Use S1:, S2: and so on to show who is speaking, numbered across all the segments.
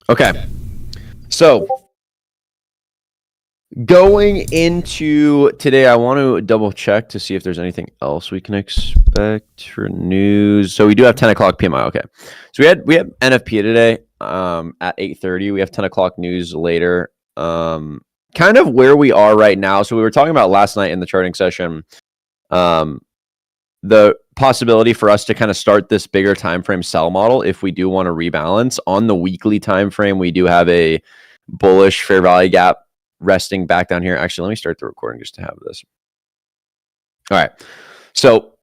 S1: Okay. So going into today, I want to double check to see if there's anything else we can expect for news. So we do have 10 o'clock PMI. Okay. So we have NFP today at 8:30. We have 10 o'clock news later. Kind of where we are right now. So we were talking about last night in the charting session. The possibility for us to kind of start this bigger time frame sell model if we do want to rebalance on the weekly time frame. We do have a bullish fair value gap resting back down here. Actually, let me start the recording just to have this. All right. So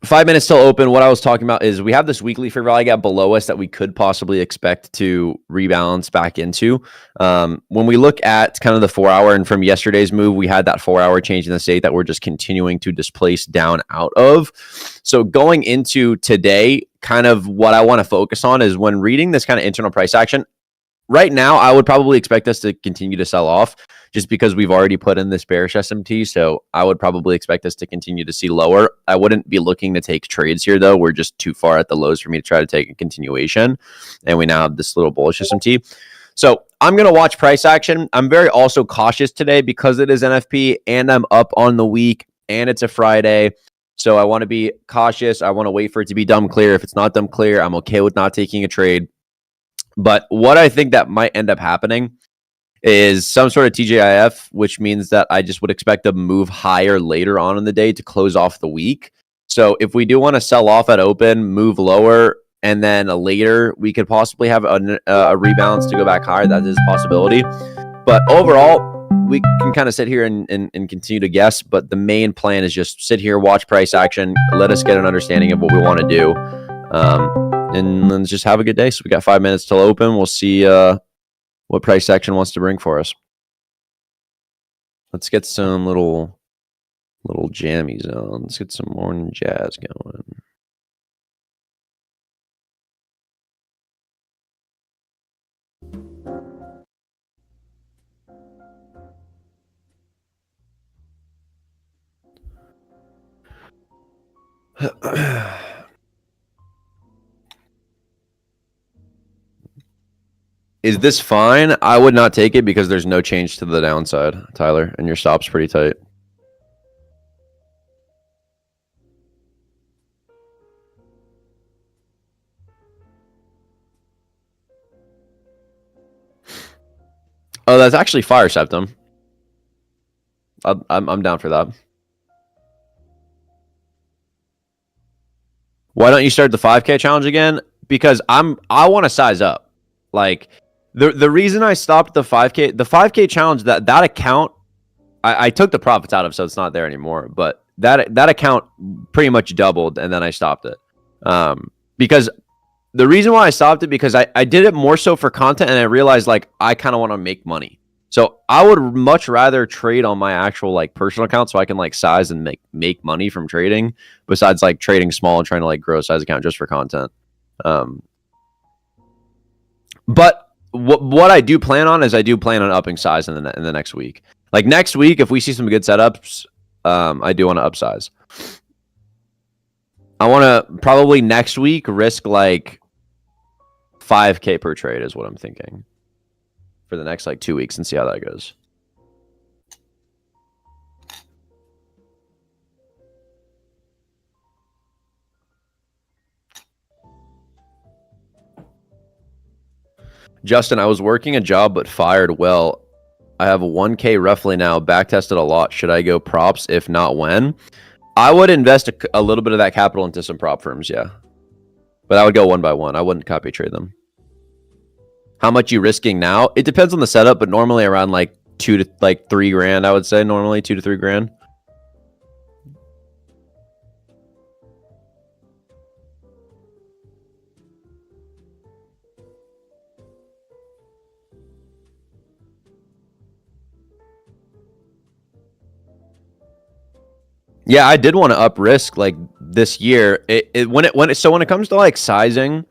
S1: 5 minutes till open. What I was talking about is we have this weekly fair value gap below us that we could possibly expect to rebalance back into. When we look at kind of the 4 hour and from yesterday's move, we had that 4 hour change in the state that we're just continuing to displace down out of. So going into today, kind of what I want to focus on is when reading this kind of internal price action. Right now, I would probably expect us to continue to sell off just because we've already put in this bearish SMT. So I would probably expect us to continue to see lower. I wouldn't be looking to take trades here, though. We're just too far at the lows for me to try to take a continuation. And we now have this little bullish SMT. So I'm going to watch price action. I'm very also cautious today because it is NFP and I'm up on the week and it's a Friday. So I want to be cautious. I want to wait for it to be dumb clear. If it's not dumb clear, I'm okay with not taking a trade. But what I think that might end up happening is some sort of TGIF, which means that I just would expect a move higher later on in the day to close off the week. So if we do want to sell off at open, move lower, and then later we could possibly have a rebalance to go back higher. That is a possibility. But overall, we can kind of sit here and continue to guess. But the main plan is just sit here, watch price action, let us get an understanding of what we want to do. And then just have a good day. So we got 5 minutes till open. We'll see what price action wants to bring for us. Let's get some little jammy zone. Let's get some morning jazz going. Is this fine? I would not take it because there's no change to the downside, Tyler, and your stop's pretty tight. Oh, that's actually fire septum. I'm down for that. Why don't you start the 5K challenge again? Because I want to size up. Like the reason I stopped the 5K challenge, that account, I took the profits out of, so it's not there anymore. But that account pretty much doubled, and then I stopped it. Because the reason why I stopped it, because I did it more so for content, and I realized like I kind of want to make money. So I would much rather trade on my actual like personal account so I can like size and make money from trading, besides like trading small and trying to like grow a size account just for content. But what I do plan on is I do plan on upping size in the next week. Like next week, if we see some good setups, I do want to upsize. I want to probably next week risk like 5K per trade is what I'm thinking for the next like 2 weeks and see how that goes. Justin, I was working a job but fired well. I have a 1K roughly now, back tested a lot. Should I go props? If not, when? I would invest a little bit of that capital into some prop firms, yeah. But I would go one by one. I wouldn't copy trade them. How much you risking now? It depends on the setup, but normally around like 2 to like 3 grand, I would say. Normally 2 to 3 grand. Yeah, I did want to up risk like this year. When it comes to like sizing,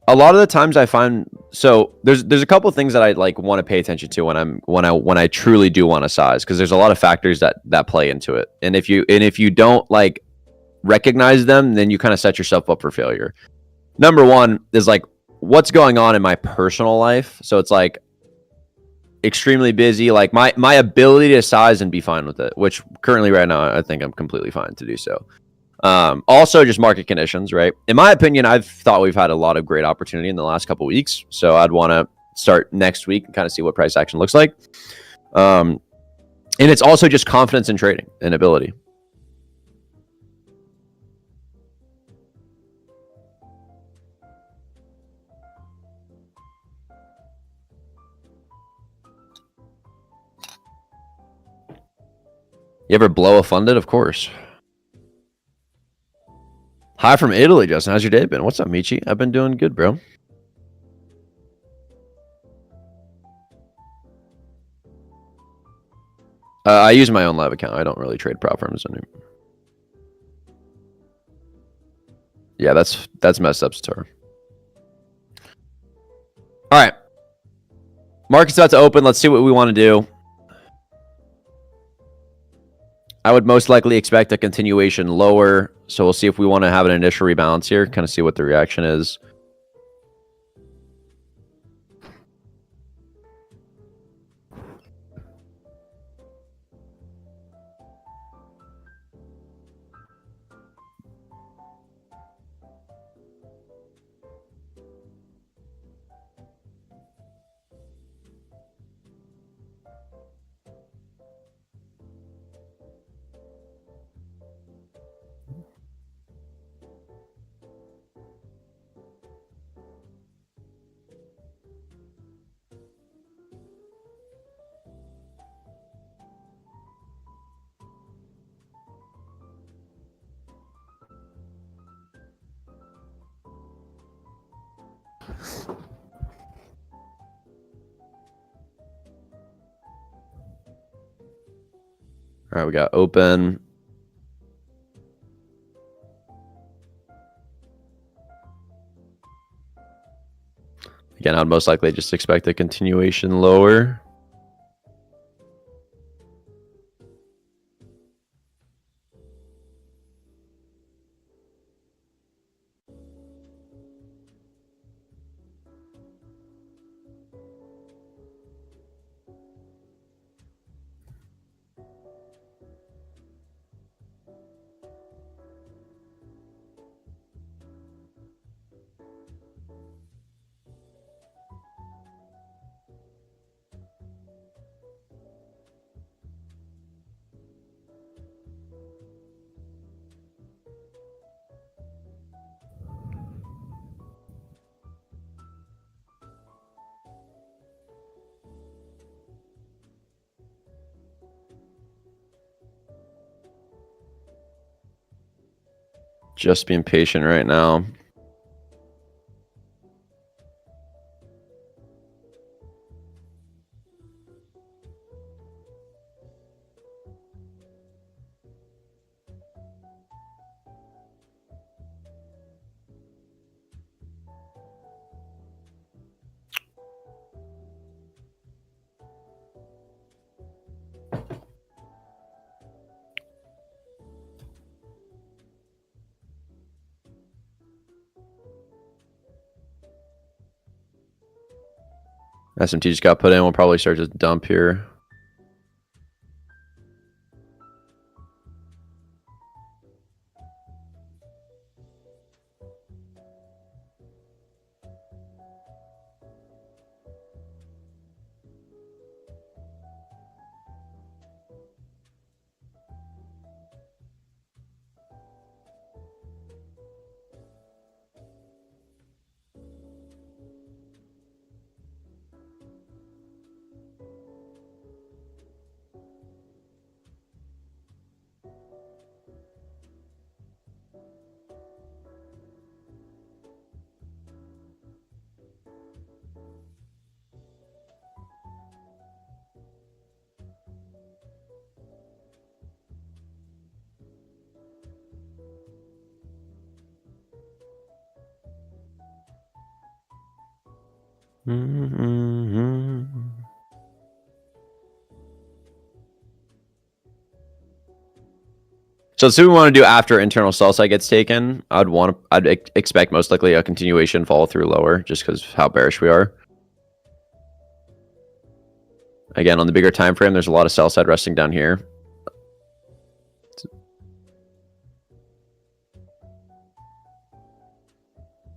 S1: a lot of the times I find, so there's a couple of things that I like want to pay attention to when I truly do want to size, because there's a lot of factors that play into it. And if you don't like recognize them, then you kind of set yourself up for failure. Number one is like what's going on in my personal life. So it's like extremely busy. Like my ability to size and be fine with it, which currently right now I think I'm completely fine to do so. Also, just market conditions, right? In my opinion, I've thought we've had a lot of great opportunity in the last couple weeks. So I'd want to start next week and kind of see what price action looks like. And it's also just confidence in trading and ability. You ever blow a funded? Of course. Hi from Italy, Justin. How's your day been? What's up, Michi? I've been doing good, bro. I use my own live account. I don't really trade prop firms anymore. Yeah, that's messed up, Sator. All right. Market's about to open. Let's see what we want to do. I would most likely expect a continuation lower. So we'll see if we want to have an initial rebalance here, kind of see what the reaction is. All right, we got open. Again, I'd most likely just expect a continuation lower. Just being patient right now. SMT just got put in. We'll probably start to dump here. So let's see what we want to do after internal sell side gets taken. I'd expect most likely a continuation follow through lower just because how bearish we are. Again, on the bigger time frame, there's a lot of sell side resting down here.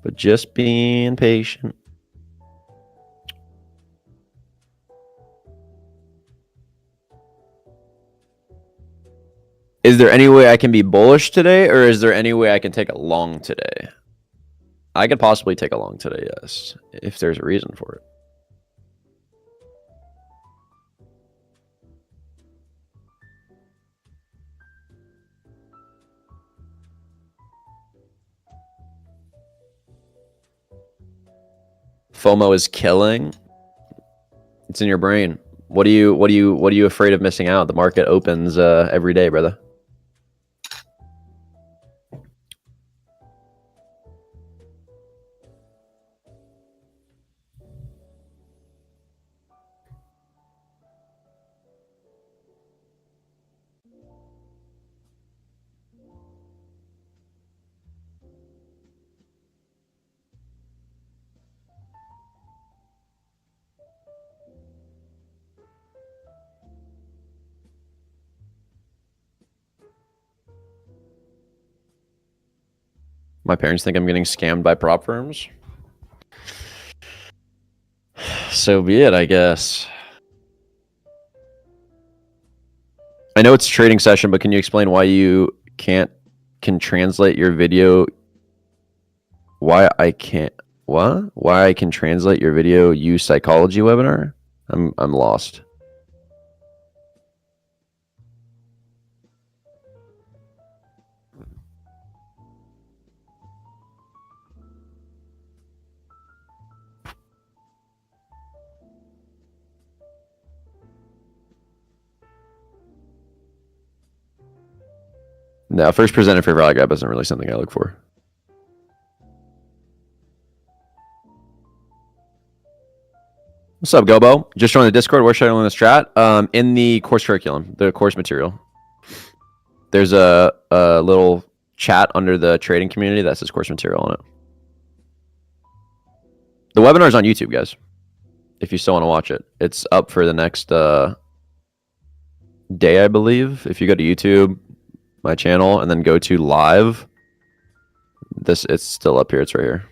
S1: But just being patient. Is there any way I can be bullish today, or is there any way I can take a long today? I could possibly take a long today, yes, if there's a reason for it. FOMO is killing. It's in your brain. What are you afraid of missing out? The market opens every day, brother. My parents think I'm getting scammed by prop firms. So be it, I guess. I know it's a trading session, but can you explain why you can translate your video? Why I can't? What? Why I can translate your video? Use psychology webinar? I'm lost. No, first presented for value gap isn't really something I look for. What's up, Gobo? Just joined the Discord. Where should I learn this chat? In the course curriculum, the course material. There's a little chat under the trading community that says course material on it. The webinar's on YouTube, guys. If you still want to watch it, it's up for the next day, I believe. If you go to YouTube, my channel, and then go to live, it's still up here. It's right here.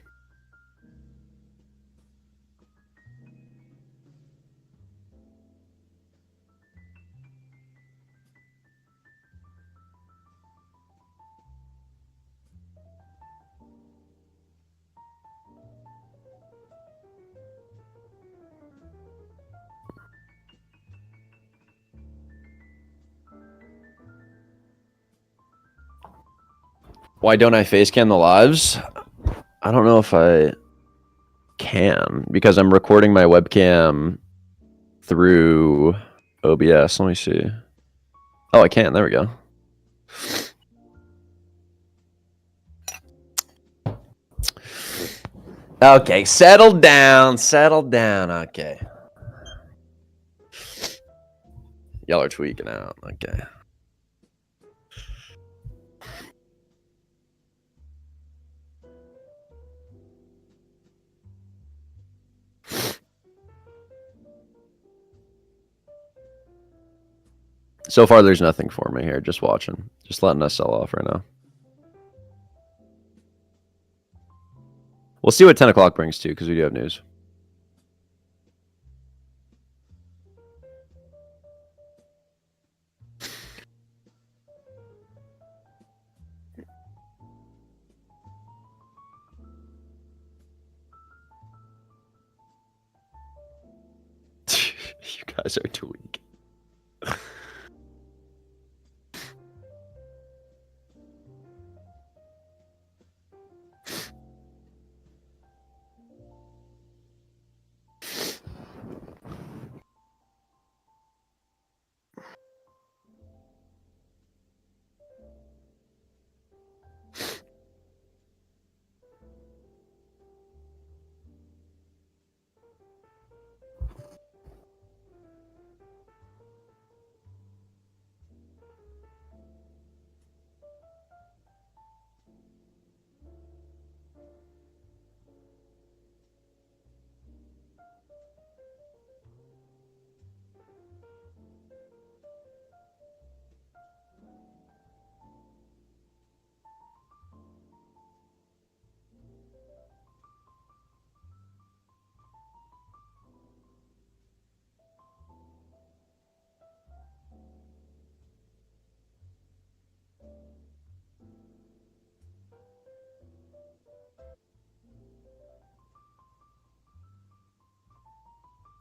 S1: Why don't I face cam the lives? I don't know if I can because I'm recording my webcam through OBS. Let me see. Oh, I can. There we go. Okay, settle down. Settle down. Okay. Y'all are tweaking out. Okay. So far, there's nothing for me here. Just watching. Just letting us sell off right now. We'll see what 10 o'clock brings too, because we do have news. You guys are too weak.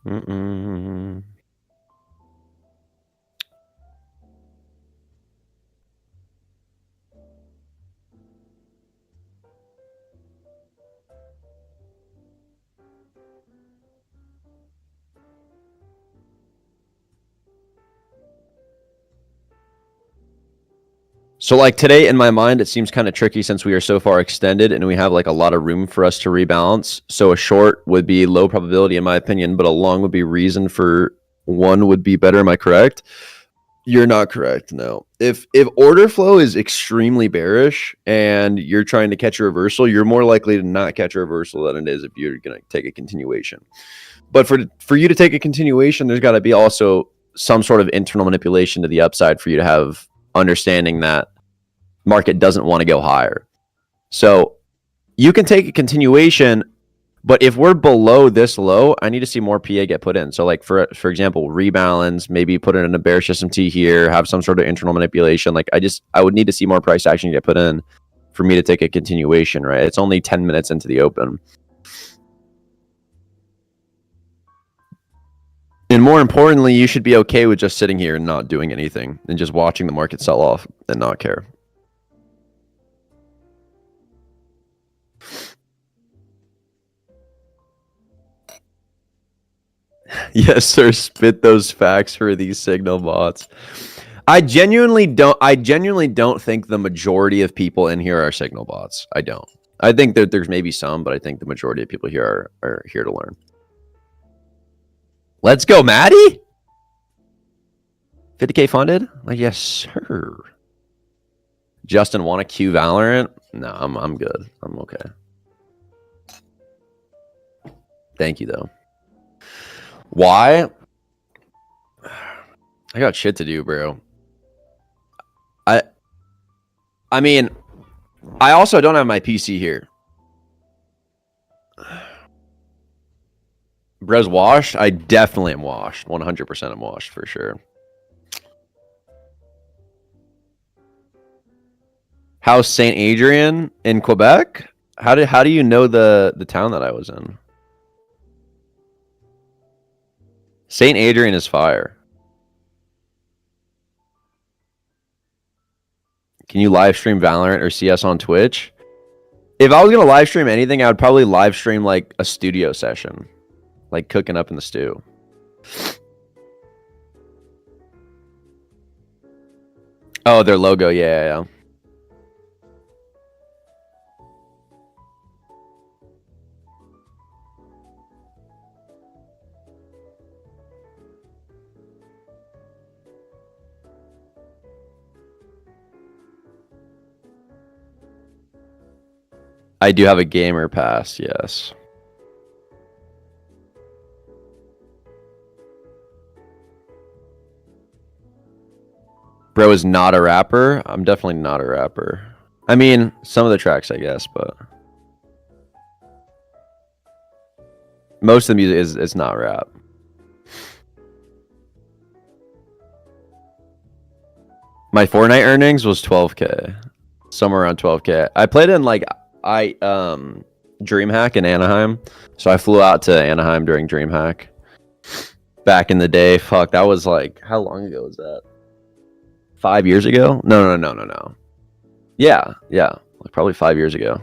S1: Mm-mm. So like today in my mind, it seems kind of tricky since we are so far extended and we have like a lot of room for us to rebalance. So a short would be low probability in my opinion, but a long would be reason for one would be better. Am I correct? You're not correct. No. If order flow is extremely bearish and you're trying to catch a reversal, you're more likely to not catch a reversal than it is if you're going to take a continuation. But for you to take a continuation, there's got to be also some sort of internal manipulation to the upside for you to have understanding that market doesn't want to go higher. So you can take a continuation, but if we're below this low, I need to see more PA get put in. So like for example, rebalance, maybe put in a bearish SMT here, have some sort of internal manipulation. Like I would need to see more price action get put in for me to take a continuation, right? It's only 10 minutes into the open. And more importantly, you should be okay with just sitting here and not doing anything and just watching the market sell off and not care. Yes, sir. Spit those facts for these signal bots. I genuinely don't think the majority of people in here are signal bots. I don't. I think that there's maybe some, but I think the majority of people here are here to learn. Let's go, Maddie. 50K funded? Like, yes, sir. Justin, want to queue Valorant? No, I'm good. I'm okay. Thank you though. Why? I got shit to do, bro. I mean, I also don't have my PC here. Bro's washed? I definitely am washed. 100% am washed for sure. How's Saint Adrian in Quebec? How do you know the town that I was in? Saint Adrian is fire. Can you live stream Valorant or CS on Twitch? If I was gonna live stream anything, I would probably live stream like a studio session, like cooking up in the stew. Oh, their logo, yeah. I do have a gamer pass, yes. Bro is not a rapper. I'm definitely not a rapper. I mean, some of the tracks, I guess, but most of the music is not rap. My Fortnite earnings was 12K, somewhere around 12K. I played in like DreamHack in Anaheim, so I flew out to Anaheim during DreamHack back in the day. Fuck, that was like how long ago was that? 5 years ago? No. Yeah, like probably 5 years ago.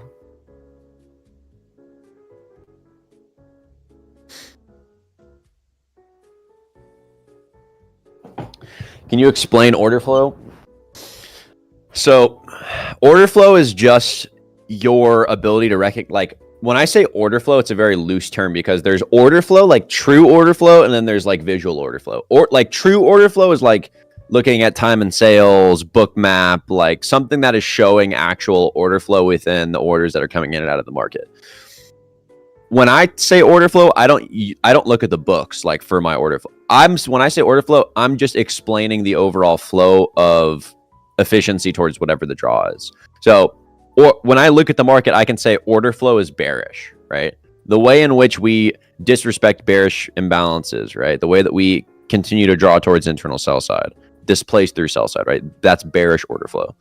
S1: Can you explain order flow? So, order flow is just your ability to recognize. Like when I say order flow, it's a very loose term because there's order flow, like true order flow, and then there's like visual order flow. Or like true order flow is like looking at time and sales, book map, like something that is showing actual order flow within the orders that are coming in and out of the market. When I say order flow, I don't look at the books like for my order flow. When I say order flow, I'm just explaining the overall flow of efficiency towards whatever the draw is. So, or when I look at the market, I can say order flow is bearish, right? The way in which we disrespect bearish imbalances, right? The way that we continue to draw towards internal sell side, displace through sell side, right? That's bearish order flow.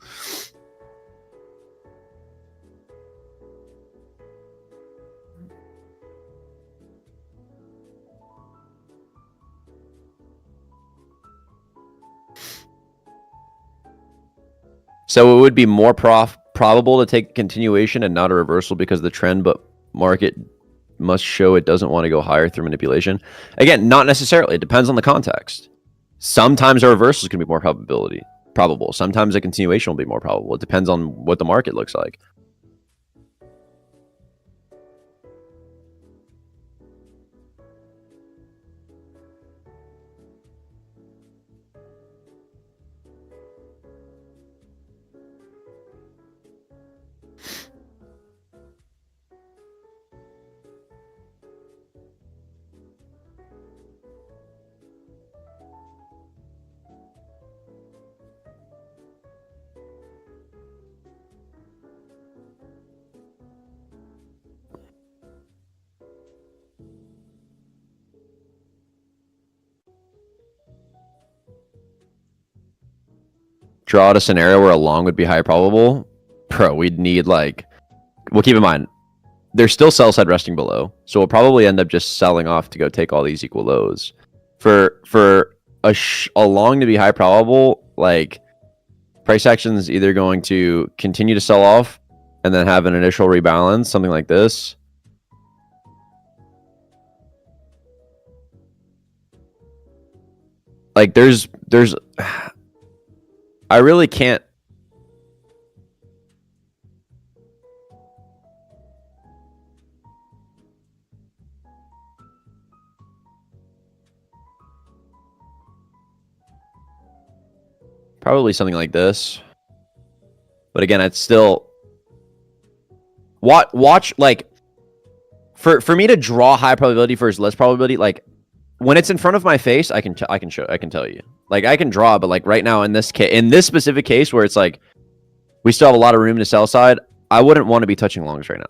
S1: So it would be more probable to take continuation and not a reversal because the trend, but market must show it doesn't want to go higher through manipulation. Again, not necessarily. It depends on the context. Sometimes a reversal is going to be more probable. Sometimes a continuation will be more probable. It depends on what the market looks like. Draw out a scenario where a long would be high probable. Bro, we'd need like, well, keep in mind, there's still sell side resting below, so we'll probably end up just selling off to go take all these equal lows. For a long to be high probable, like price action is either going to continue to sell off and then have an initial rebalance, something like this. Like there's I really can't. Probably something like this. But again, it's still watch like for me to draw high probability versus less probability, like when it's in front of my face, I can tell you. Like I can draw, but like right now in this specific case where it's like we still have a lot of room to sell side, I wouldn't want to be touching longs right now.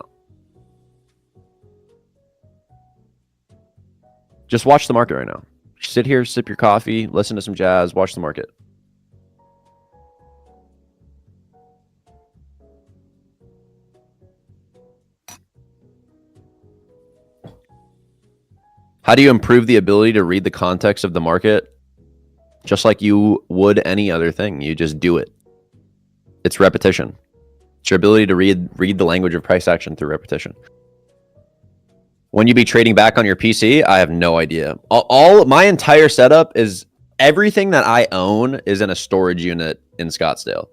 S1: Just watch the market right now. Sit here, sip your coffee, listen to some jazz, watch the market. How do you improve the ability to read the context of the market? Just like you would any other thing. You just do it. It's repetition. It's your ability to read the language of price action through repetition. When you be trading back on your PC, I have no idea. All my entire setup is everything that I own is in a storage unit in Scottsdale.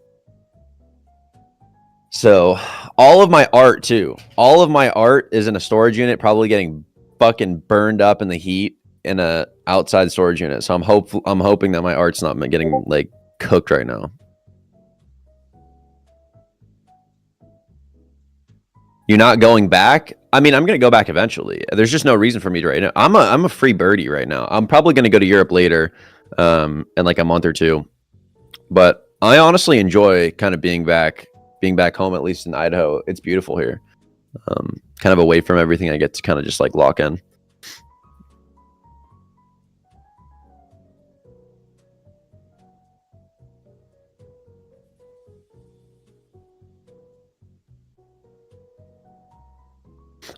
S1: So all of my art too. All of my art is in a storage unit, probably getting fucking burned up in the heat in a outside storage unit. So I'm hoping that my art's not getting like cooked right now. You're not going back? I mean, I'm gonna go back eventually. There's just no reason for me to right now. I'm a free birdie right now. I'm probably gonna go to Europe later, in like a month or two. But I honestly enjoy kind of being back home, at least in Idaho. It's beautiful here. Kind of away from everything. I get to kind of just like lock in.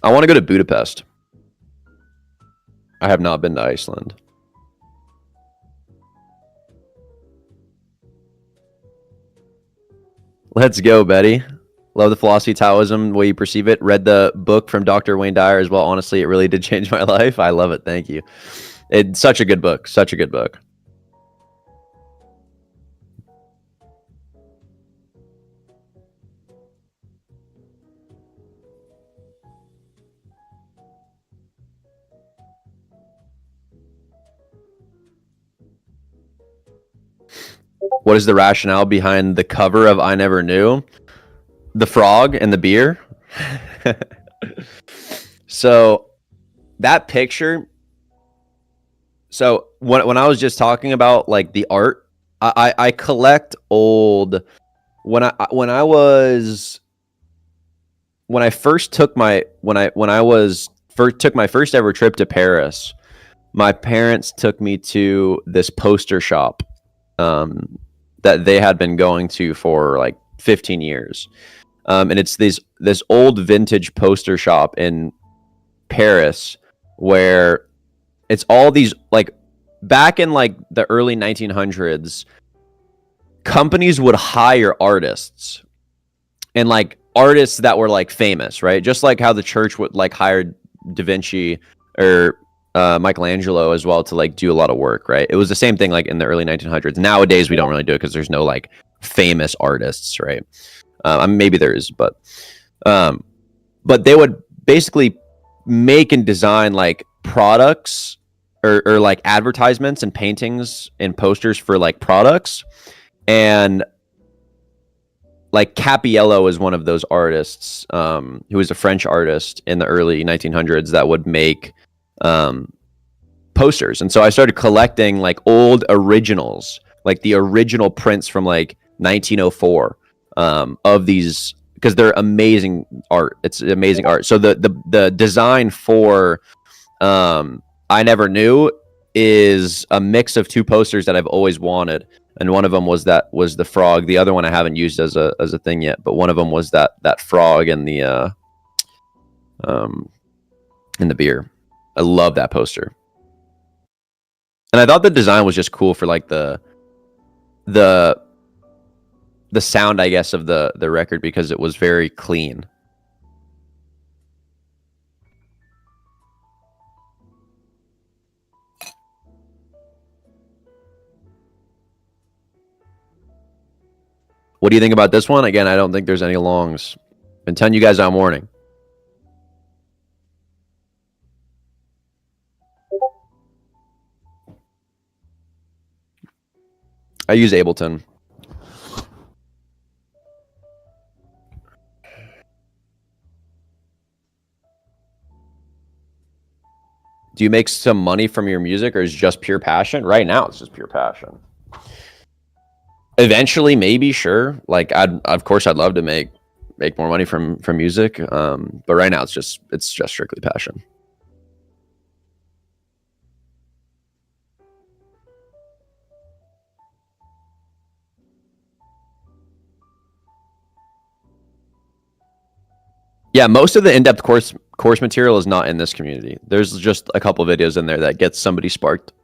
S1: I want to go to Budapest. I have not been to Iceland. Let's go, Betty. Love the philosophy of Taoism, the way you perceive it. Read the book from Dr. Wayne Dyer as well. Honestly, it really did change my life. I love it. Thank you. It's such a good book. Such a good book. What is the rationale behind the cover of I Never Knew? The frog and the beer. So that picture. So when I was just talking about like the art, I collect old. When I first took my took my first ever trip to Paris, my parents took me to this poster shop that they had been going to for like 15 years. And it's this old vintage poster shop in Paris where it's all these like back in like the early 1900s, companies would hire artists, and like artists that were like famous, right? Just like how the church would like hire Da Vinci or Michelangelo as well to like do a lot of work, right? It was the same thing like in the early 1900s. Nowadays we don't really do it because there's no like famous artists, right? Maybe there is, but they would basically make and design like products or like advertisements and paintings and posters for like products. And like Capiello is one of those artists, who was a French artist in the early 1900s that would make posters. And so I started collecting like old originals, like the original prints from like 1904, of these, because they're amazing art. It's amazing art. So the design for I Never Knew is a mix of two posters that I've always wanted. And one of them was the frog. The other one I haven't used as a thing yet, but one of them was that frog and the beer. I love that poster. And I thought the design was just cool for like the sound, I guess, of the record, because it was very clean. What do you think about this one? Again, I don't think there's any longs. Been telling you guys all morning. I use Ableton. Do you make some money from your music, or is it just pure passion? Right now, it's just pure passion. Eventually, maybe, sure. Like, of course, I'd love to make more money from music. But right now, it's just strictly passion. Yeah, most of the in-depth course material is not in this community. There's just a couple videos in there that gets somebody sparked.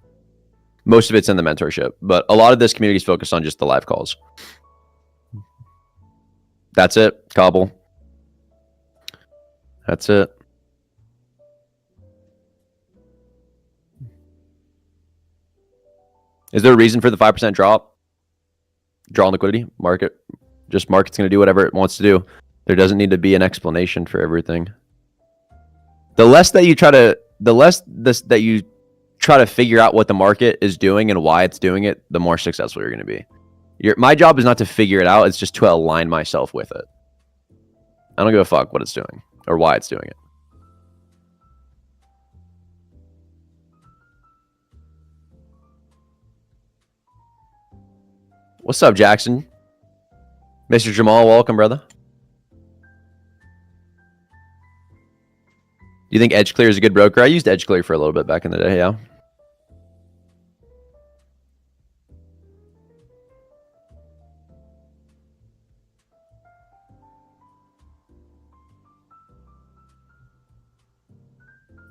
S1: Most of it's in the mentorship, but a lot of this community is focused on just the live calls. That's it, Cobble. That's it. Is there a reason for the 5% drop? Draw on liquidity, market. Just market's going to do whatever it wants to do. There doesn't need to be an explanation for everything. The less that you try to figure out what the market is doing and why it's doing it, the more successful you're going to be. My job is not to figure it out. It's just to align myself with it. I don't give a fuck what it's doing or why it's doing it. What's up, Jackson? Mr. Jamal, welcome, brother. You think EdgeClear is a good broker? I used EdgeClear for a little bit back in the day, yeah.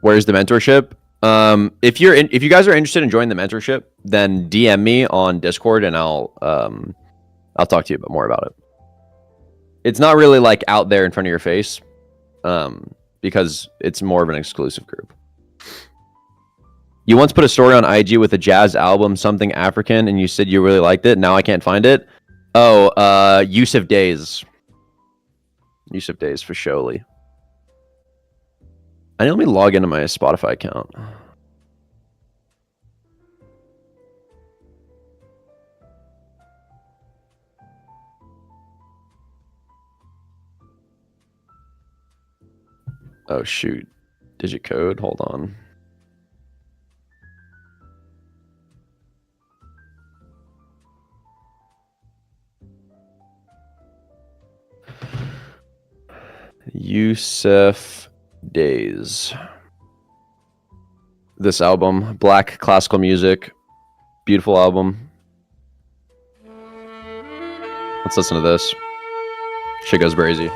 S1: Where's the mentorship? If you guys are interested in joining the mentorship, then DM me on Discord and I'll talk to you more about it. It's not really like out there in front of your face, because it's more of an exclusive group. You once put a story on IG with a jazz album, something African, and you said you really liked it. Now I can't find it. Oh, Yusuf Days. Yusuf Days for surely. Let me log into my Spotify account. Oh shoot. Digit code, hold on. Yusuf Days. This album, black classical music, beautiful album. Let's listen to this. Shit goes crazy.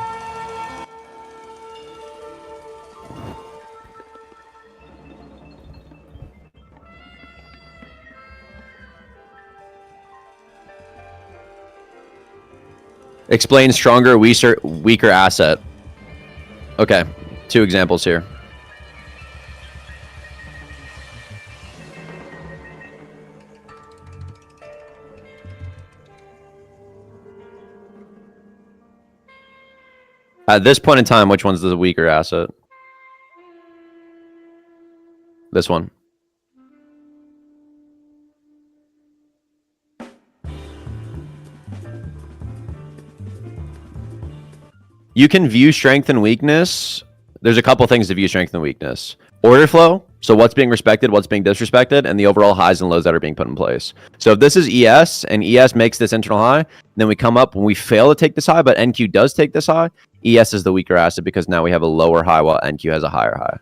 S1: Explain stronger, weaker asset. Okay, 2 examples here. At this point in time, which one's the weaker asset? This one. You can view strength and weakness. There's a couple things to view strength and weakness. Order flow, so what's being respected, what's being disrespected, and the overall highs and lows that are being put in place. So if this is ES, and ES makes this internal high, then we come up when we fail to take this high, but NQ does take this high, ES is the weaker asset because now we have a lower high while NQ has a higher high.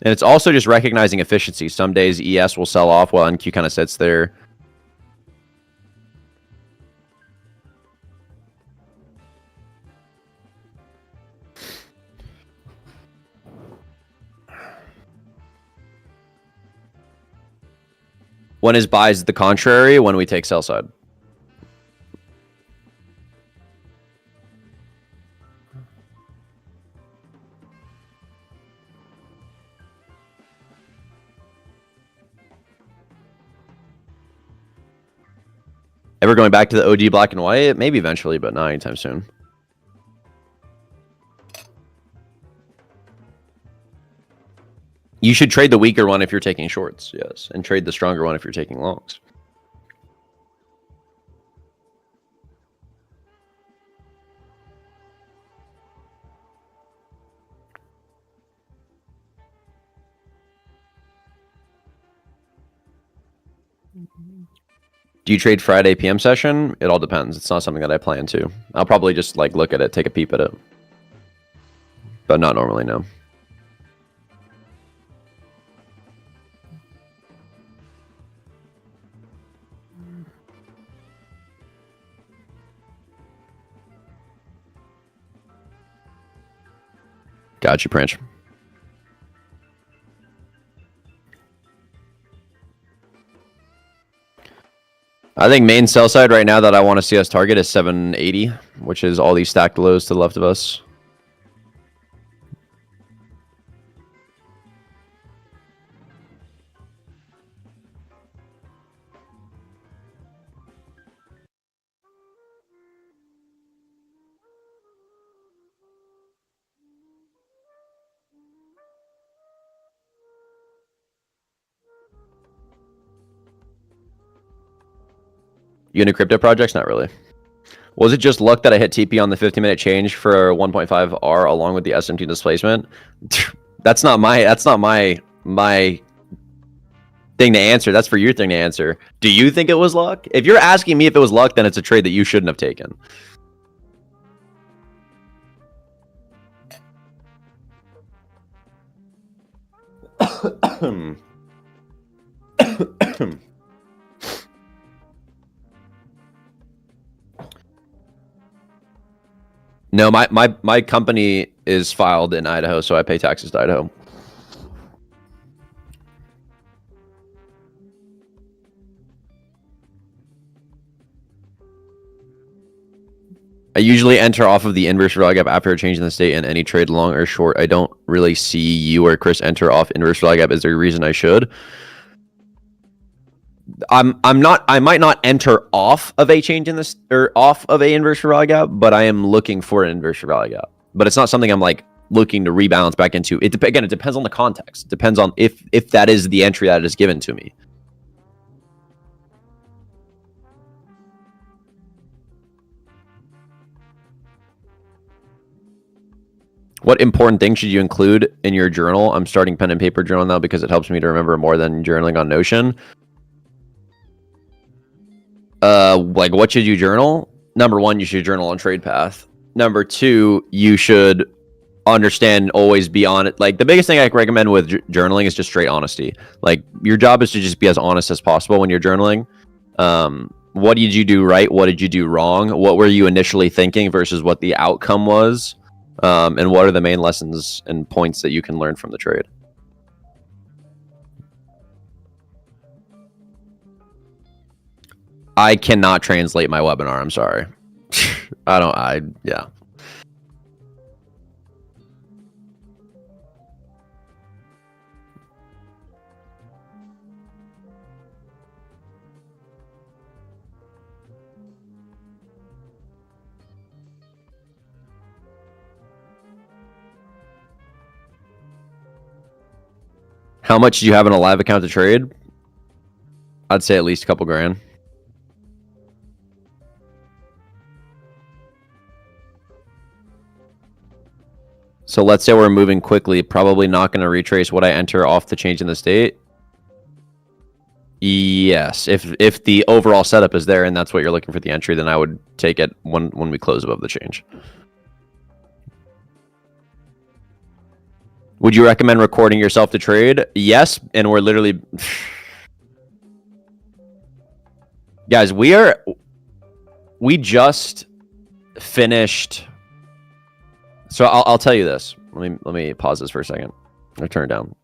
S1: And it's also just recognizing efficiency. Some days ES will sell off while NQ kind of sits there. When his buy is the contrary, when we take sell side. Ever going back to the OG black and white? Maybe eventually, but not anytime soon. You should trade the weaker one if you're taking shorts, yes, and trade the stronger one if you're taking longs. Do you trade Friday PM session? It all depends. It's not something that I plan to. I'll probably just like look at it, take a peep at it, but not normally, no. Got you, Pranch. I think main sell side right now that I want to see us target is 780, which is all these stacked lows to the left of us. You into crypto projects? Not really. Was it just luck that I hit TP on the 15-minute change for 1.5R along with the SMT displacement? That's not my thing to answer. That's for your thing to answer. Do you think it was luck? If you're asking me if it was luck, then it's a trade that you shouldn't have taken. No, my company is filed in Idaho, so I pay taxes to Idaho. I usually enter off of the inverse value gap after changing the state in any trade, long or short. I don't really see you or Chris enter off inverse value gap. Is there a reason I should? I might not enter off of a change in this or off of a inverse value gap, but I am looking for an inverse value gap. But it's not something I'm like looking to rebalance back into. Again, it depends on the context. It depends on if that is the entry that is given to me. What important things should you include in your journal? I'm starting pen and paper journal now because it helps me to remember more than journaling on Notion. Like what should you journal? Number one, you should journal on TradePath. Number two, you should understand, always be on it. Like the biggest thing I recommend with journaling is just straight honesty. Like your job is to just be as honest as possible when you're journaling. What did you do right? What did you do wrong? What were you initially thinking versus what the outcome was? And what are the main lessons and points that you can learn from the trade? I cannot translate my webinar. I'm sorry. Yeah. How much do you have in a live account to trade? I'd say at least a couple grand. So let's say we're moving quickly, probably not going to retrace what I enter off the change in the state. Yes, if the overall setup is there and that's what you're looking for the entry, then I would take it when we close above the change. Would you recommend recording yourself to trade? Yes, and we're literally guys, we just finished. So I'll tell you this. Let me pause this for a second. I'll turn it down.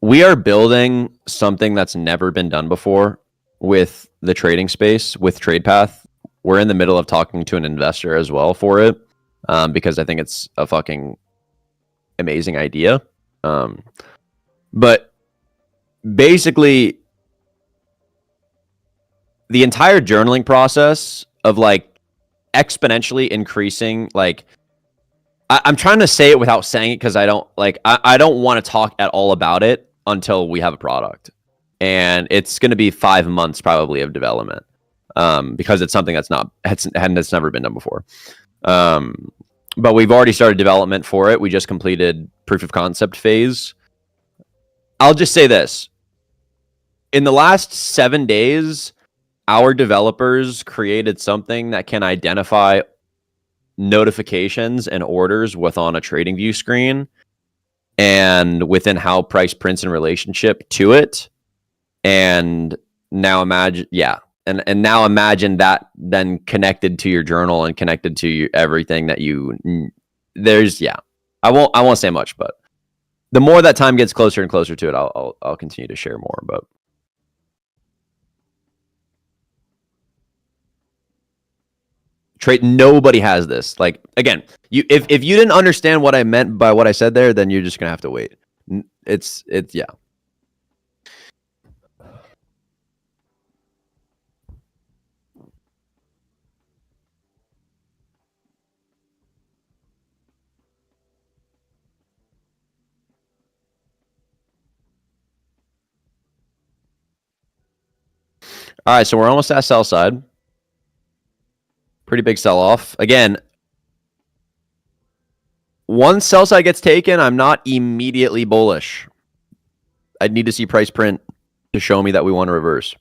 S1: We are building something that's never been done before with the trading space, with TradePath. We're in the middle of talking to an investor as well for it, because I think it's a fucking amazing idea. But basically, the entire journaling process of like exponentially increasing, like I'm trying to say it without saying it because I don't want to talk at all about it until we have a product, and it's going to be 5 months probably of development, because it's something that's never been done before. But we've already started development for it. We just completed proof of concept phase. I'll just say this: in the last 7 days, our developers created something that can identify notifications and orders within a trading view screen and within how price prints in relationship to it. And now imagine that then connected to your journal and connected to everything that I won't say much, but the more that time gets closer and closer to it, I'll continue to share more. But nobody has this. Like, again, if you didn't understand what I meant by what I said there, then you're just gonna have to wait. It's yeah. All right, so we're almost at sell side. Pretty big sell off. Again, once sell side gets taken, I'm not immediately bullish. I'd need to see price print to show me that we want to reverse.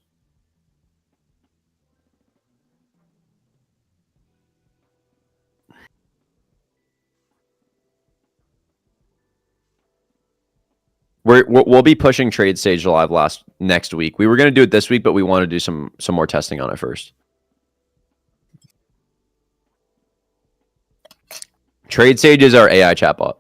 S1: We'll be pushing TradeStage live next week. We were going to do it this week, but we want to do some more testing on it first. TradeStage is our AI chatbot.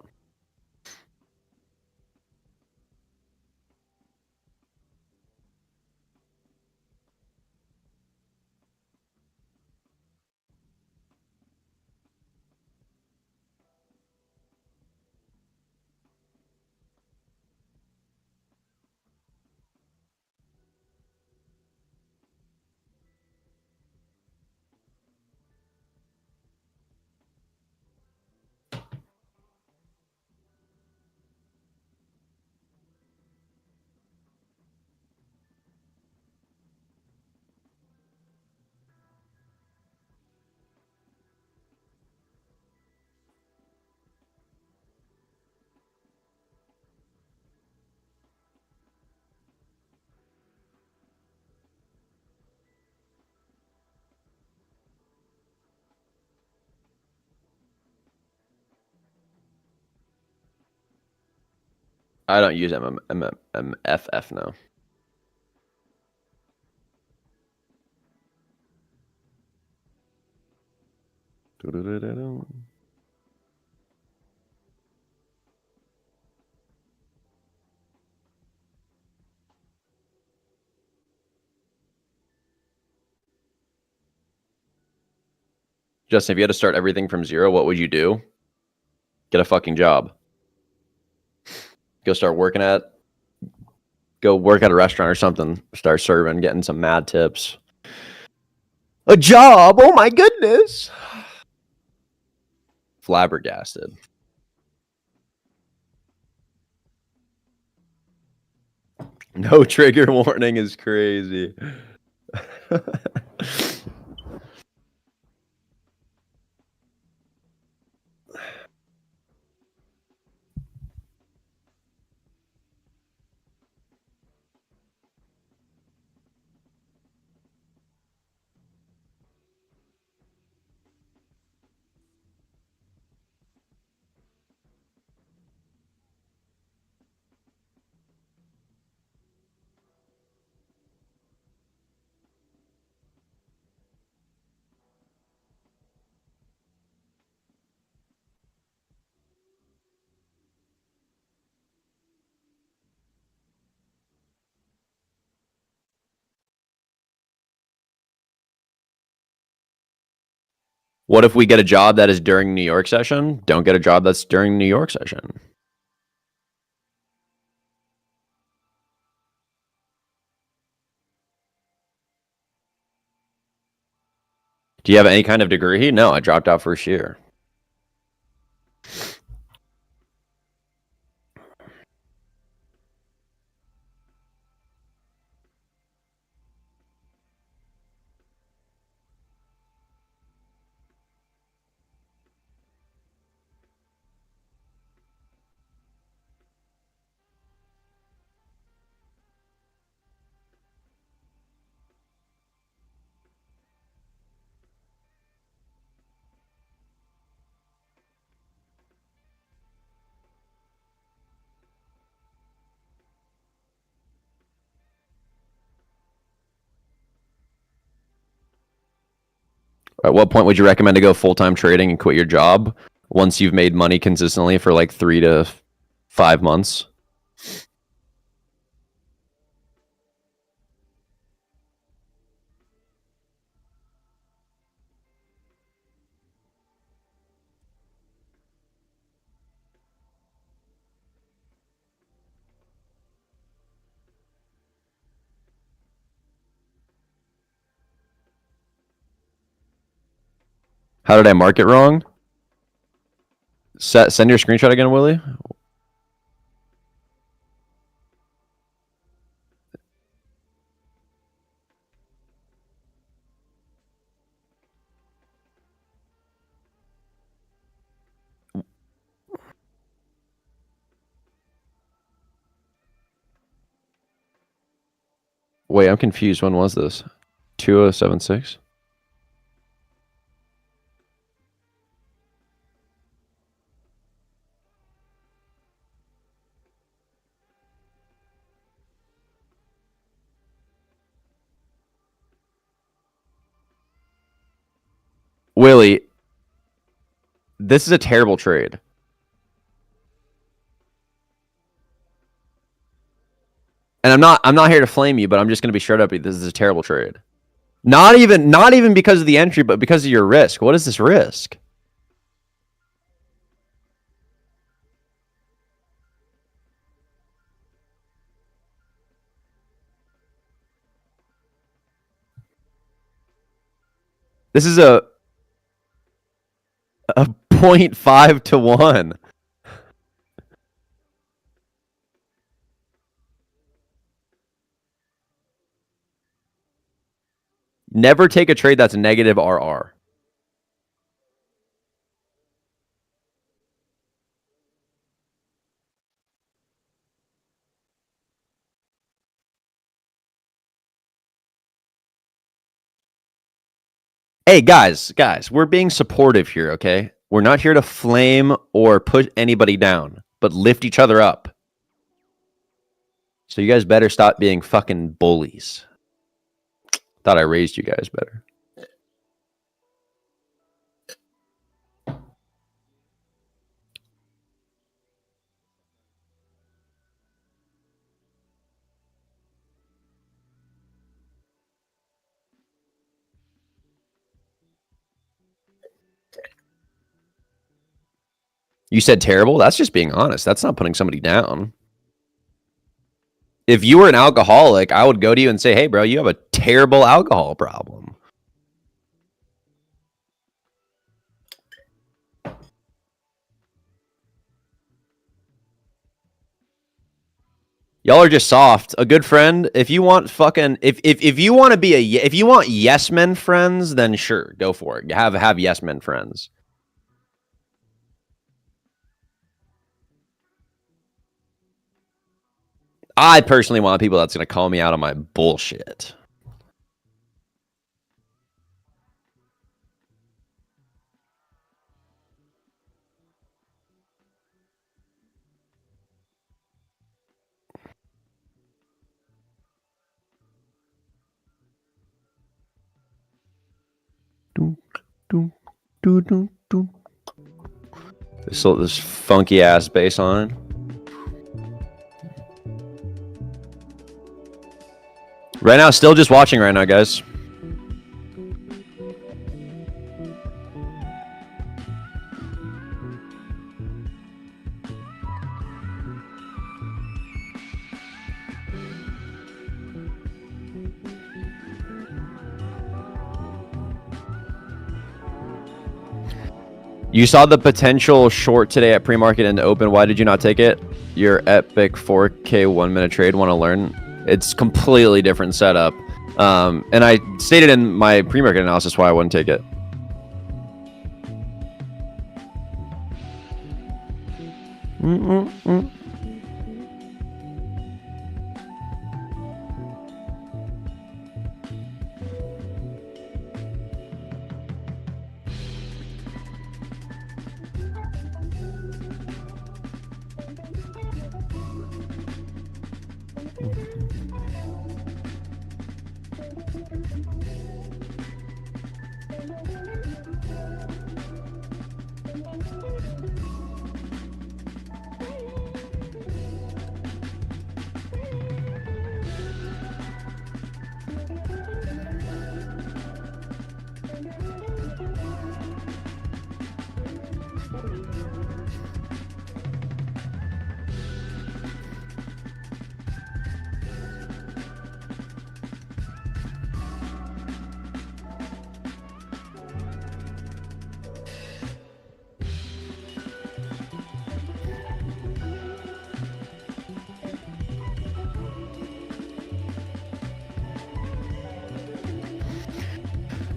S1: I don't use MFF now. Justin, if you had to start everything from zero, what would you do? Get a fucking job. Go work at a restaurant or something. Start serving, getting some mad tips. A job? Oh my goodness. Flabbergasted. No trigger warning is crazy. What if we get a job that is during New York session? Don't get a job that's during New York session. Do you have any kind of degree? No, I dropped out first year. At what point would you recommend to go full-time trading and quit your job once you've made money consistently for like 3 to 5 months? How did I mark it wrong? Send your screenshot again, Willie. Wait, I'm confused. When was this? 2076? Willie, this is a terrible trade. And I'm not here to flame you, but I'm just going to be straight up. This is a terrible trade. Not even because of the entry, but because of your risk. What is this risk? This is a 0.5 to 1. Never take a trade that's negative RR. Hey, guys, we're being supportive here, okay? We're not here to flame or put anybody down, but lift each other up. So you guys better stop being fucking bullies. Thought I raised you guys better. You said terrible? That's just being honest. That's not putting somebody down. If you were an alcoholic, I would go to you and say, hey, bro, you have a terrible alcohol problem. Y'all are just soft. A good friend, if you want fucking if you want to be if you want yes men friends, then sure, go for it. Have yes men friends. I personally want people that's going to call me out on my bullshit. This funky ass bass on. Right now, still just watching right now, guys. You saw the potential short today at pre-market and open. Why did you not take it? Your epic 4K 1 minute trade. Want to learn? It's completely different setup. And I stated in my pre-market analysis why I wouldn't take it.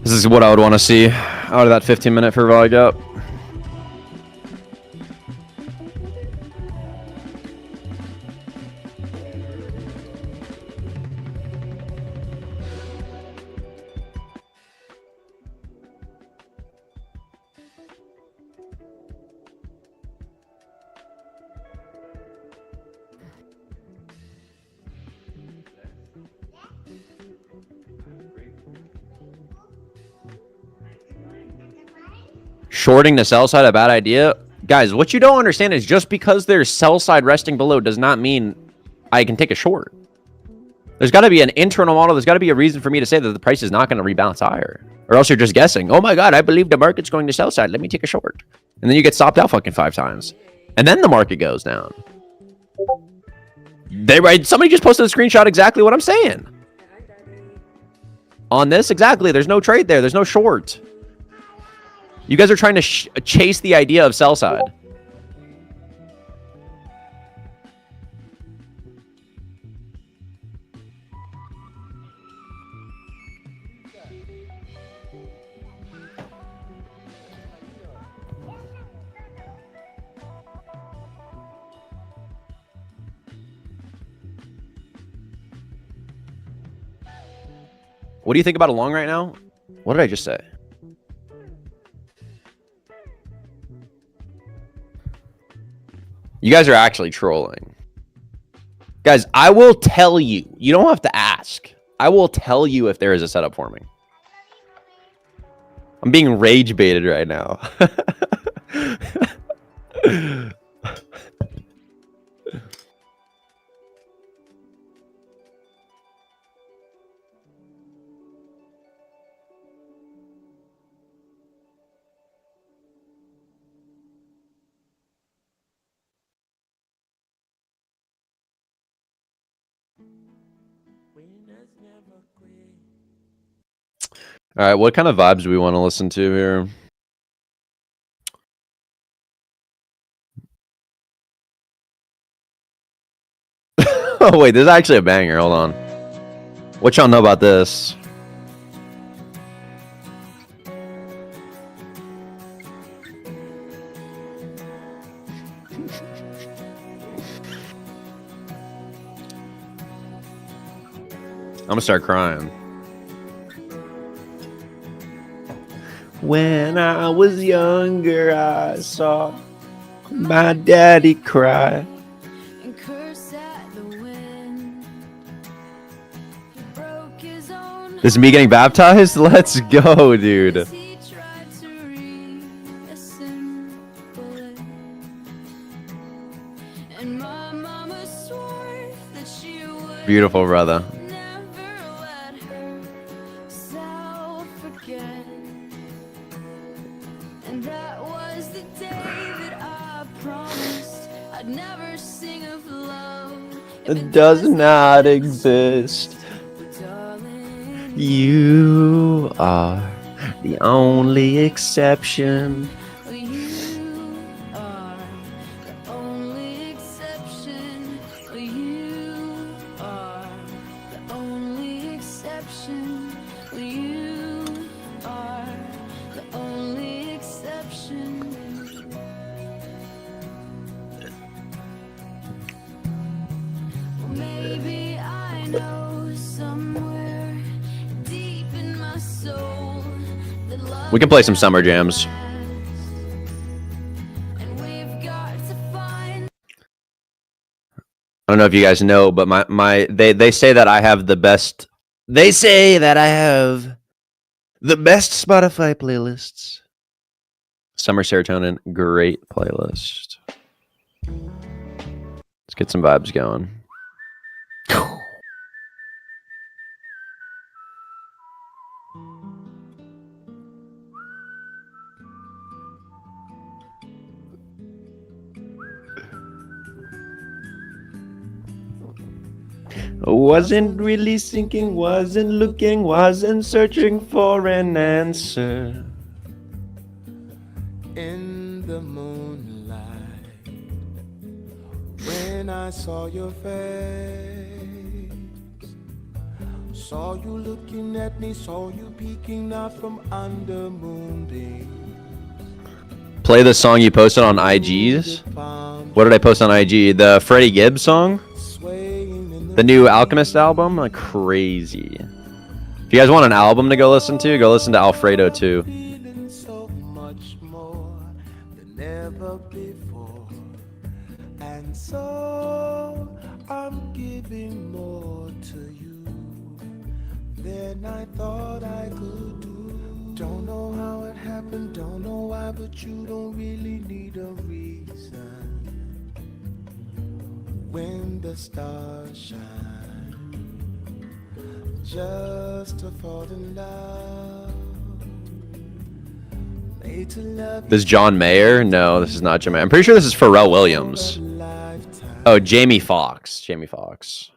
S1: This is what I would want to see out of that 15-minute fair value gap. Shorting the sell side a bad idea? Guys, what you don't understand is just because there's sell side resting below does not mean I can take a short. There's got to be an internal model. There's got to be a reason for me to say that the price is not going to rebalance higher. Or else you're just guessing. Oh my God, I believe the market's going to sell side. Let me take a short. And then you get stopped out fucking 5 times. And then the market goes down. Somebody just posted a screenshot exactly what I'm saying. On this, exactly. There's no trade there. There's no short. You guys are trying to chase the idea of sell side. What do you think about a long right now? What did I just say? You guys are actually trolling. Guys, I will tell you. You don't have to ask. I will tell you if there is a setup forming. I'm being rage baited right now. All right, what kind of vibes do we want to listen to here? Oh wait, this is actually a banger. Hold on. What y'all know about this? I'm gonna start crying. When I was younger, I saw my daddy cry.
S2: And curse at the wind. He broke his own
S1: This is me getting baptized? Let's go, dude.
S2: heart as he tried to reassemble it. And my mama swore that she would
S1: Beautiful, brother.
S2: never let herself forget. And that was the day that I promised I'd never sing of love.
S1: It does not exist.
S2: Darling,
S1: You are the only exception.
S2: you are the only exception. You are the only exception. You are the only exception. Maybe I know somewhere deep in my soul that love
S1: We can play some summer jams.
S2: and we've got to find
S1: I don't know if you guys know, but they say that I have the best. They say that I have the best Spotify playlists. Summer Serotonin, great playlist. Let's get some vibes going. Wasn't really thinking, wasn't looking, wasn't searching for an answer.
S3: In the moonlight, when I saw your face, saw you looking at me, saw you peeking out from under moonbeams.
S1: Play the song you posted on IGs. What did I post on IG? The Freddie Gibbs song? The new Alchemist album? Like crazy. If you guys want an album to go listen to Alfredo too.
S3: Feeling so much more than ever before, and so I'm giving more to you than I thought I could do. Don't know how it happened, don't know why, but you don't really need a reason. When the stars shine, just to fall in love. Made to love
S1: This is John Mayer? No, this is not John Mayer. I'm pretty sure this is Pharrell Williams.
S3: you a lifetime.
S1: Oh, Jamie Foxx. Jamie Foxx.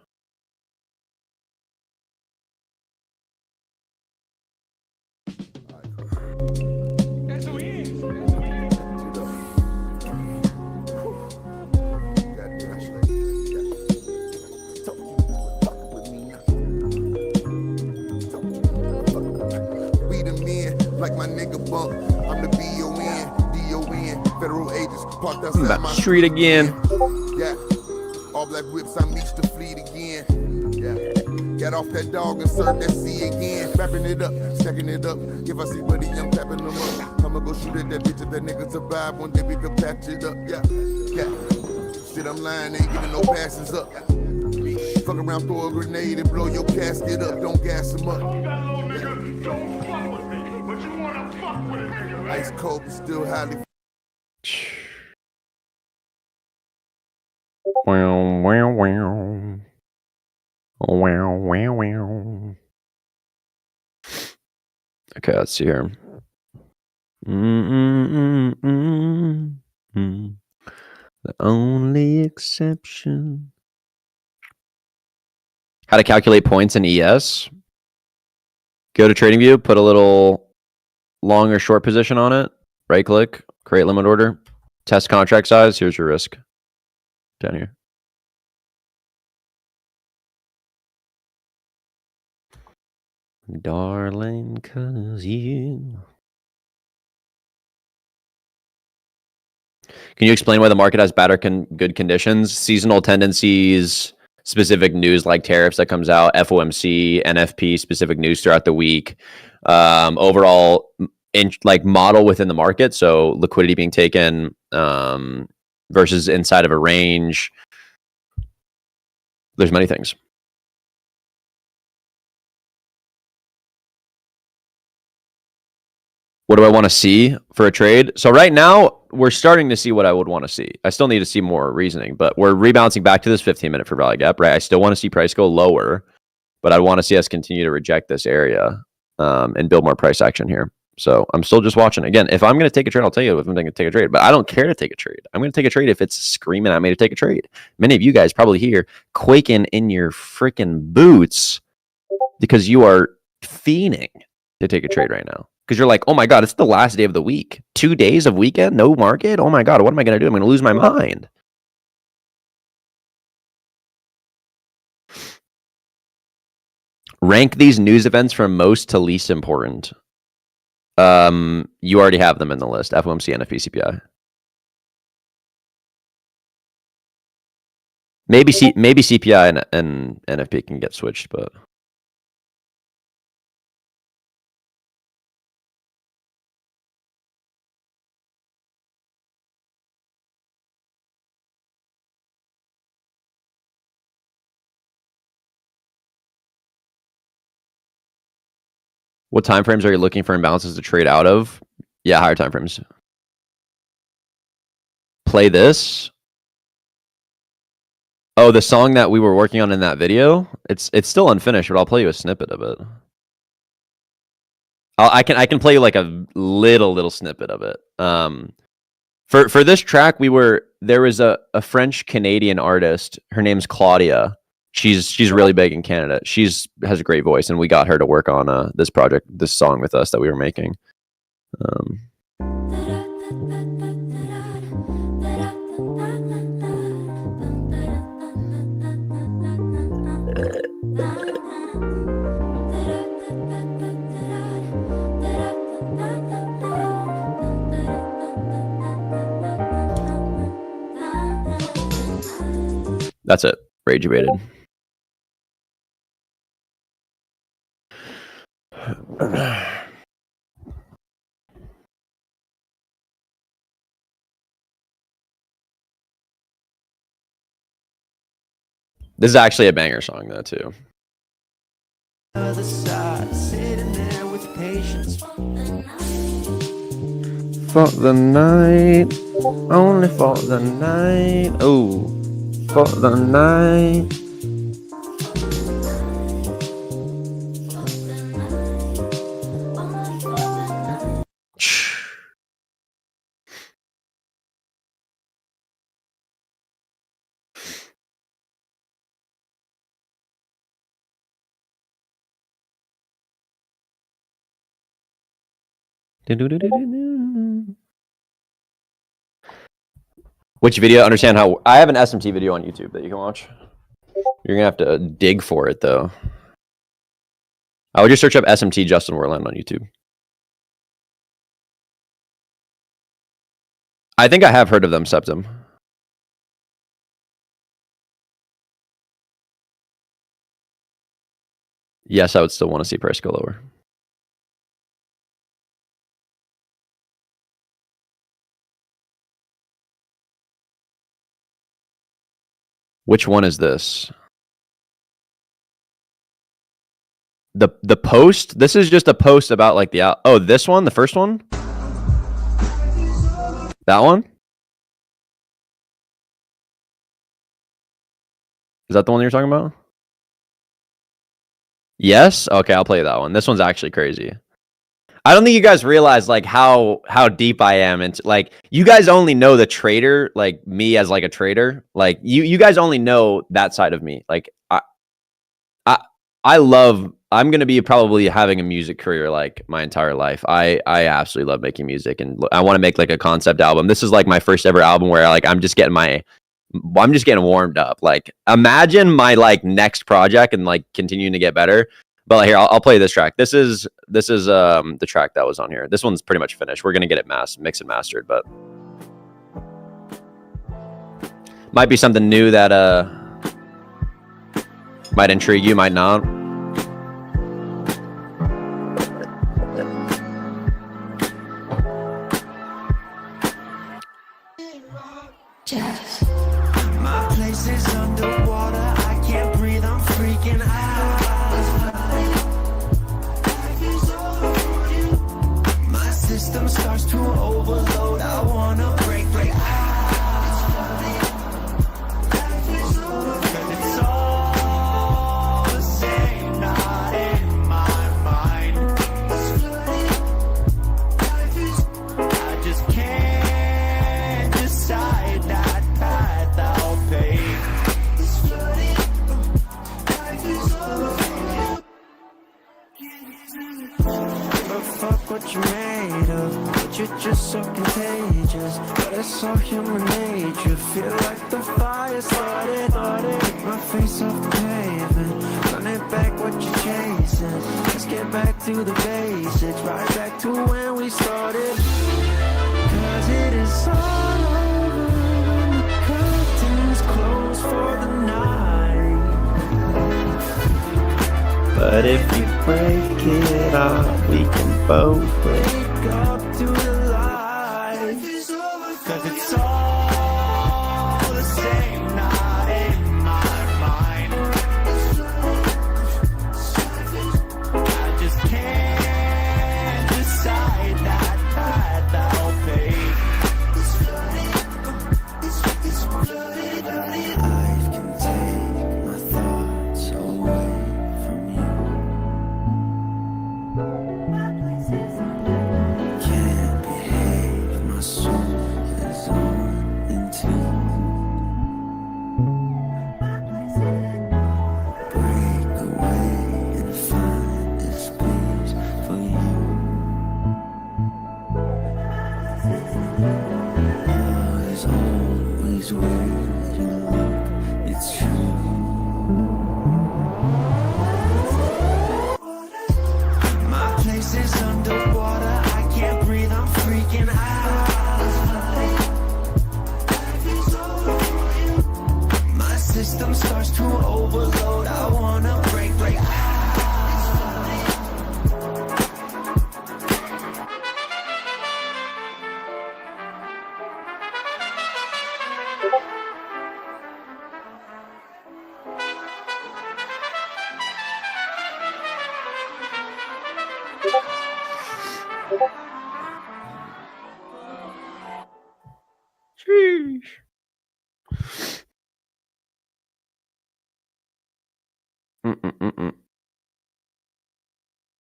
S3: We the men, like my nigga Bump. I'm the B.O.N., D.O.N. Federal agents parked outside
S1: Back
S3: my
S1: street again.
S3: Yeah, all black whips, I'm each to fleet again. Yeah, get off that dog and serve that C again. Wrapping it up, stacking it up. If I see Buddy, I'm tapping them up. I'ma go shoot at that bitch if that nigga survive. One day we can patch it up. Yeah, yeah. Shit, I'm lying, ain't giving no passes up. Fuck around, throw a grenade and blow your casket up. Don't gas him up. Ice cold, but still highly.
S1: Wow, wow, wow. Wow, wow, wow. Okay, let's see here. The only exception. how to calculate points in ES. Go to TradingView, put a little long or short position on it. Right click, create limit order, test contract size. Here's your risk down here. Darling, 'cause you. Can you explain why the market has bad or good conditions? Seasonal tendencies, specific news like tariffs that comes out, FOMC, NFP, specific news throughout the week. Overall, like model within the market, so liquidity being taken versus inside of a range. There's many things. What do I want to see for a trade? So right now, we're starting to see what I would want to see. I still need to see more reasoning, but we're rebouncing back to this 15-minute fair value gap, right? I still want to see price go lower, but I want to see us continue to reject this area and build more price action here. So I'm still just watching. Again, if I'm going to take a trade, I'll tell you if I'm going to take a trade, but I don't care to take a trade. I'm going to take a trade if it's screaming at me to take a trade. Many of you guys probably here quaking in your freaking boots because you are fiending to take a trade right now. Because you're like, oh my God, it's the last day of the week. 2 days of weekend, no market. Oh my God, what am I going to do? I'm going to lose my mind. Rank these news events from most to least important. You already have them in the list. FOMC, NFP, CPI. Maybe CPI and NFP can get switched, but. What time frames are you looking for imbalances to trade out of? Yeah, higher time frames. Play this. Oh, the song that we were working on in that video. It's still unfinished, but I'll play you a snippet of it. I can play you like a little snippet of it. For this track, there was a French Canadian artist. Her name's Claudia. She's really big in Canada. Has a great voice, and we got her to work on this song with us that we were making. That's it. Rage abated. This is actually a banger song though too. Other side, sitting there with patience. For the night, only for the night. Oh, for the night. Which video? Understand how I have an SMT video on YouTube that you can watch. You're gonna have to dig for it though. I would just search up SMT Justin Werland on YouTube. I think I have heard of them, Septum. Yes, I would still want to see price go lower. Which one is this? The post? This is just a post about like oh, this one, the first one? That one? Is that the one you're talking about? Yes? Okay, I'll play that one. This one's actually crazy. I don't think you guys realize like how deep I am into like you guys only know the trader, like me as like a trader. Like you guys only know that side of me. Like I'm gonna be probably having a music career like my entire life. I absolutely love making music, and I want to make like a concept album. This is like my first ever album where like I'm just getting warmed up. Like imagine my like next project and like continuing to get better. But like, here, I'll play this track. This is the track that was on here. This one's pretty much finished. We're gonna get it mixed and mastered, but might be something new that might intrigue you, might not.
S2: Jeff.
S4: My place is underwater, I can't breathe, I'm freaking out. My system starts to overload, I wanna break out. Cause it's all the same, not in my mind. I just can't decide that path I'll take. But fuck what you made of, but you're just so contagious. But it's all human nature, feel like the fire started. Take my face off the pavement, run it back what you're chasing. Let's get back to the basics, right back to when we started. Cause it is all over when the curtains close for the night.
S1: But if you break it off, we can both break.
S4: Wake up to the light. Cause it's all the same, not in my mind. I just can't decide that path I'll take. Life can take my thoughts away from you. Can't behave, my soul is on into. Break away and find a space for you. There's always where you look, it's true. My place is underwater, I can't breathe, I'm freaking out. My system starts to overload, I wanna break out.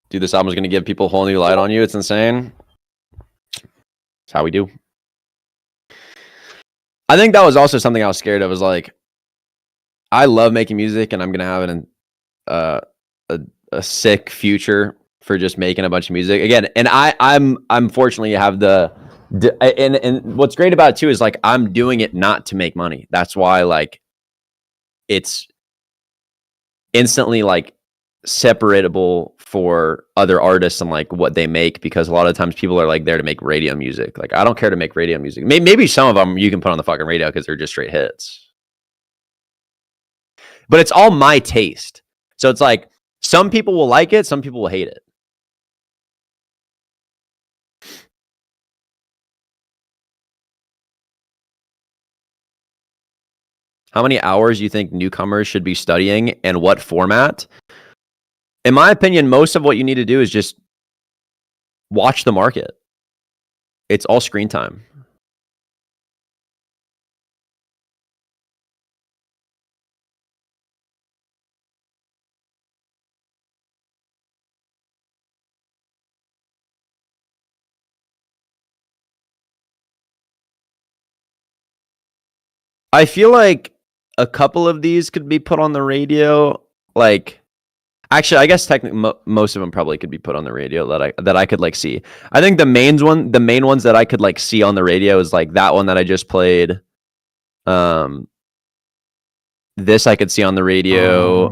S1: Dude, this album is gonna give people a whole new light on you. It's insane. It's how we do. I think that was also something I was scared of. Was like, I love making music, and I'm gonna have a sick future for just making a bunch of music again. And I'm fortunately have and what's great about it too is like I'm doing it not to make money. That's why like it's instantly like separatable for other artists and like what they make, because a lot of times people are like there to make radio music. Like I don't care to make radio music. Maybe some of them you can put on the fucking radio because they're just straight hits, but it's all my taste. So it's like some people will like it, some people will hate it. How many hours do you think newcomers should be studying, and what format? In my opinion, most of what you need to do is just watch the market. It's all screen time. I feel like a couple of these could be put on the radio. Like, Actually, I guess technically most of them probably could be put on the radio that I could like see. I think the main ones that I could like see on the radio is like that one that I just played. This I could see on the radio.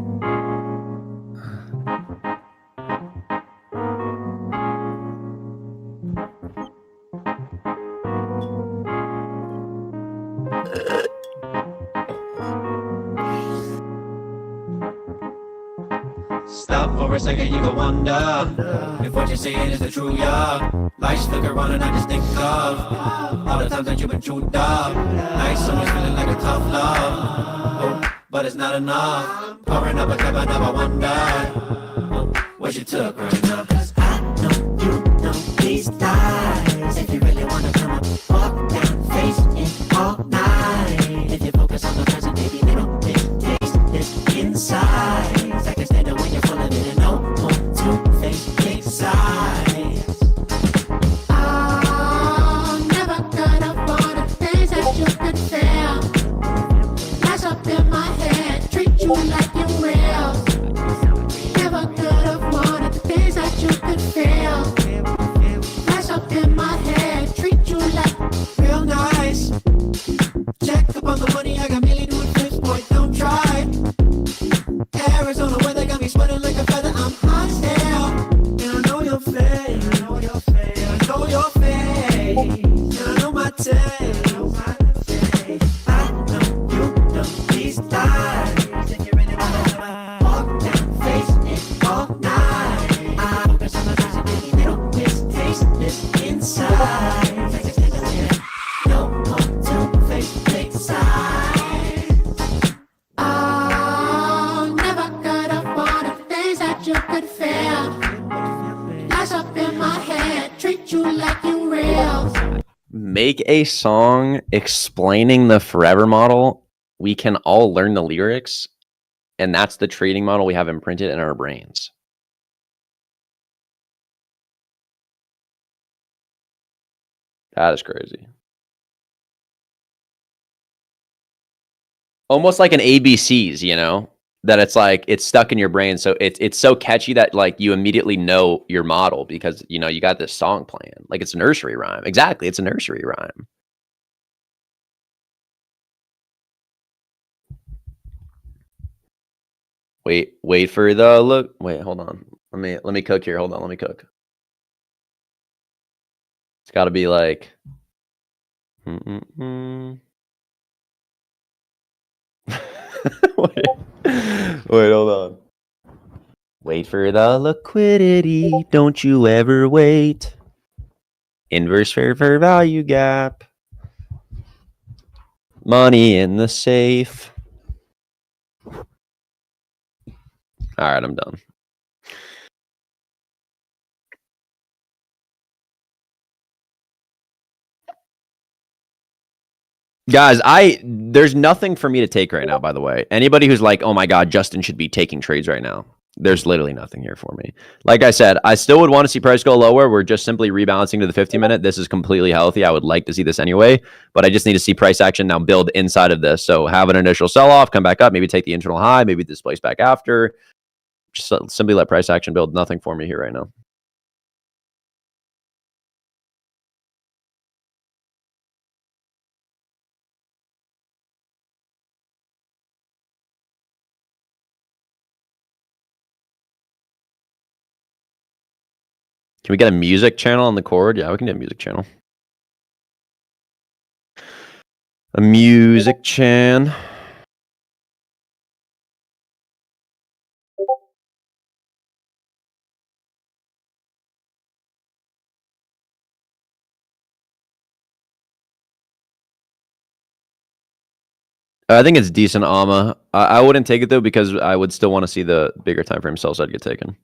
S5: Stop for a second, you go wonder if what you're saying is the true, yeah. Lights flicker on and I just think of all the times that you've been chewed up. Nice, someone's feeling like a tough love, oh, but it's not enough. Pouring up a cup, I never wondered what you took right now.
S4: Cause I know you know these thighs. If you really wanna come up, walk down, face it all night. If you focus on the present, baby, little bit taste this inside. I can stand it when you're full of it and no more to face big size.
S2: Oh, never could have bought the things that you could feel. Mash up in my head, treat you like you're real. Never could have wanted the things that you could feel. Mash up in my head, treat you like
S4: Real nice. Check up on the money, I got million new flips, boy, don't try. Arizona weather got me sweating like a feather, I'm hot still. And I know your face, I know your face, I know your face, and I know my taste. I know you know these thighs. If you really wanna walk down, face it all night. I focus on the things that make me little mistaste this inside. No more to face big size.
S2: oh, never could have wanted the things that you could feel. Mash up in my head, treat you like you real.
S1: Make a song explaining the forever model. We can all learn the lyrics, and that's the trading model we have imprinted in our brains. That is crazy. Almost like an ABCs, you know, that it's like it's stuck in your brain. So it's so catchy that like you immediately know your model because you know you got this song playing. Like it's a nursery rhyme. Exactly, it's a nursery rhyme. Wait for the look. Wait, hold on. Let me cook here. Hold on, let me cook. It's got to be like. Wait, hold on. Wait for the liquidity. Don't you ever wait. Inverse fair value gap. Money in the safe. All right, I'm done. Guys, there's nothing for me to take right now, by the way. Anybody who's like, oh my God, Justin should be taking trades right now. There's literally nothing here for me. Like I said, I still would want to see price go lower. We're just simply rebalancing to the 50-minute. This is completely healthy. I would like to see this anyway, but I just need to see price action now build inside of this. So have an initial sell-off, come back up, maybe take the internal high, maybe displace back after. Just simply let price action build. Nothing for me here right now. Can we get a music channel on the cord? Yeah, we can get a music channel. A music chan. I think it's decent AMA. I wouldn't take it though because I would still want to see the bigger time frame sell side get taken.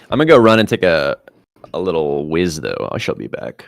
S1: I'm gonna go run and take a little whiz though. I shall be back.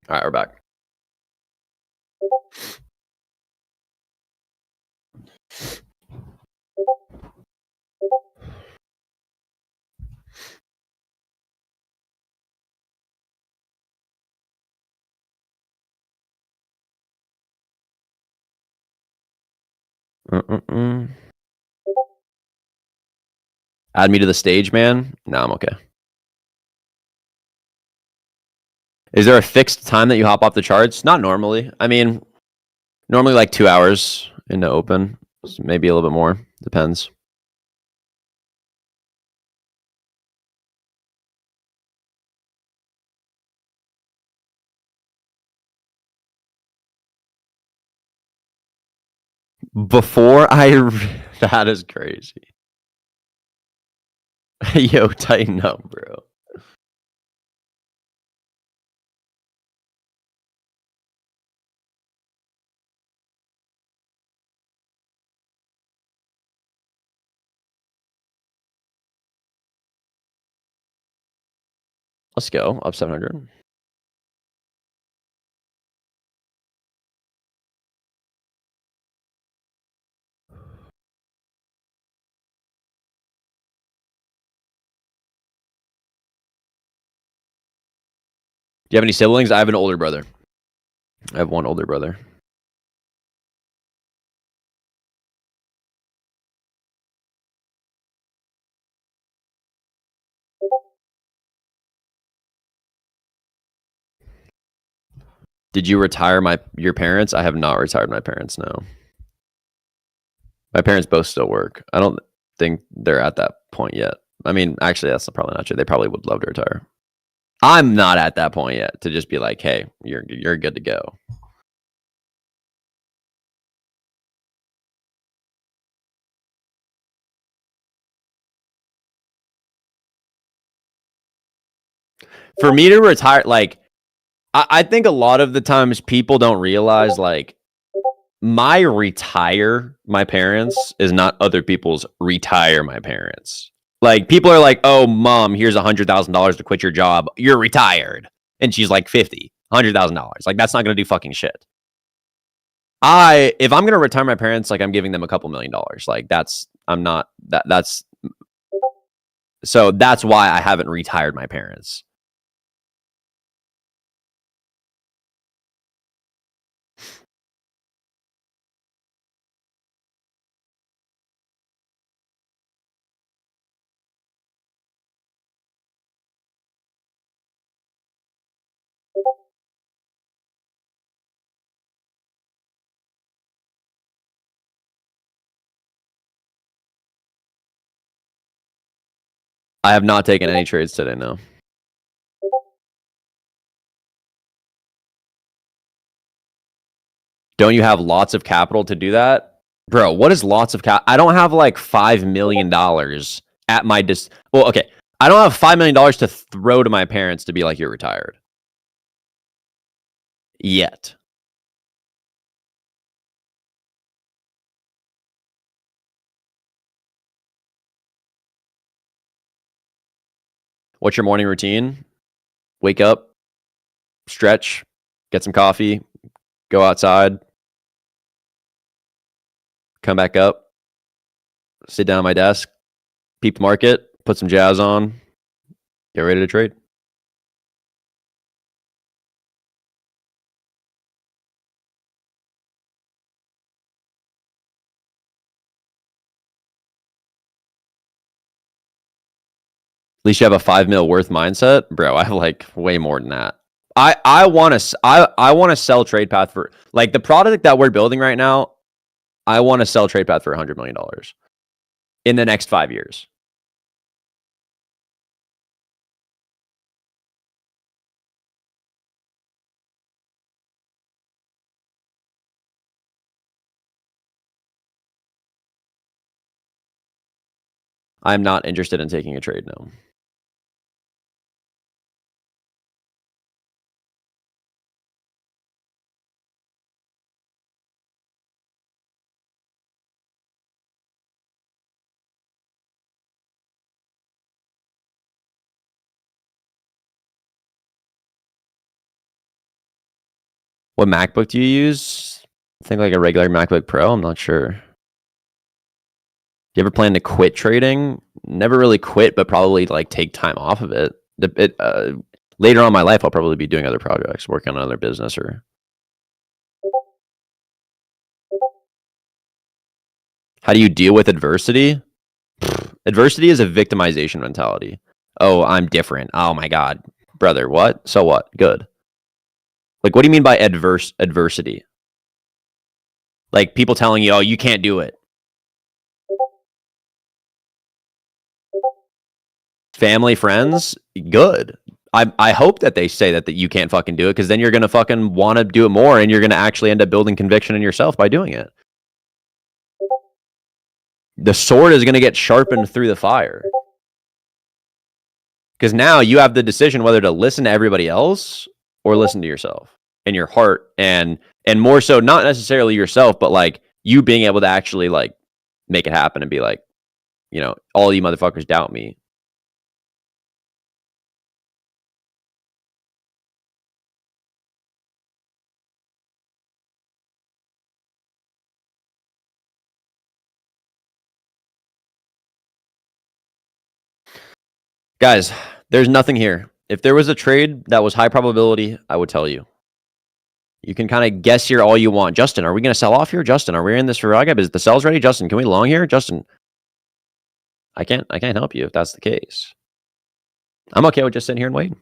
S1: All right, we're back. Add me to the stage, man. No, I'm okay. Is there a fixed time that you hop off the charts? Not normally. I mean, normally like 2 hours into open, maybe a little bit more. Depends. Before that is crazy. Yo, tighten up, bro. Let's go. Up 700. Do you have any siblings? I have an older brother. I have one older brother. Did you retire your parents? I have not retired my parents, no. My parents both still work. I don't think they're at that point yet. I mean, actually, that's probably not true. They probably would love to retire. I'm not at that point yet to just be like, hey, you're good to go. For me to retire, like, I think a lot of the times people don't realize, like, my retire my parents is not other people's retire my parents. Like, people are like, oh, mom, here's $100,000 to quit your job. You're retired. And she's like 50, $100,000. Like, that's not going to do fucking shit. If I'm going to retire my parents, like, I'm giving them a couple $1,000,000. Like, so that's why I haven't retired my parents. I have not taken any trades today, no. Don't you have lots of capital to do that? Bro, what is lots of cap? I don't have like $5 million at my well, okay. I don't have $5 million to throw to my parents to be like, you're retired. Yet. What's your morning routine? Wake up, stretch, get some coffee, go outside, come back up, sit down at my desk, peep the market, put some jazz on, get ready to trade. At least you have a 5 mil worth mindset, bro. I have like way more than that. I want to sell TradePath for, like, the product that we're building right now. I want to sell TradePath for $100 million in the next 5 years. I'm not interested in taking a trade now. What MacBook do you use? I think like a regular MacBook Pro. I'm not sure. Do you ever plan to quit trading? Never really quit, but probably like take time off of it. Later on in my life, I'll probably be doing other projects, working on another business or. How do you deal with adversity? Adversity is a victimization mentality. Oh, I'm different. Oh my God, brother, what? So what? Good. Like, what do you mean by adversity? Like people telling you, oh, you can't do it. Family, friends, good. I hope that they say that you can't fucking do it, because then you're gonna fucking want to do it more, and you're gonna actually end up building conviction in yourself by doing it. The sword is gonna get sharpened through the fire, because now you have the decision whether to listen to everybody else or listen to yourself and your heart, and more so not necessarily yourself, but like you being able to actually like make it happen and be like, you know, all you motherfuckers doubt me. Guys, there's nothing here. If there was a trade that was high probability, I would tell you. You can kind of guess here all you want. Justin, are we going to sell off here? Justin, are we in this for Raga? Is the sell's ready? Justin, can we long here? Justin, I can't help you if that's the case. I'm okay with just sitting here and waiting.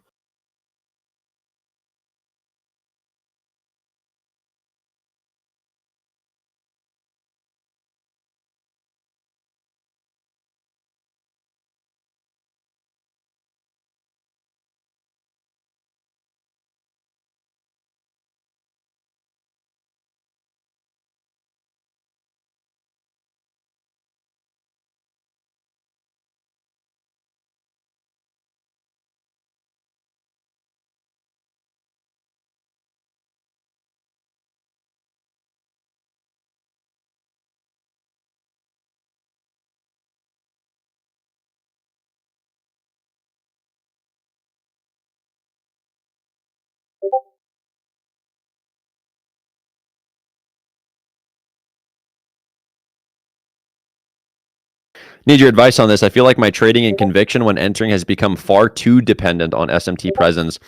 S1: Need your advice on this. I feel like my trading and conviction when entering has become far too dependent on SMT presence,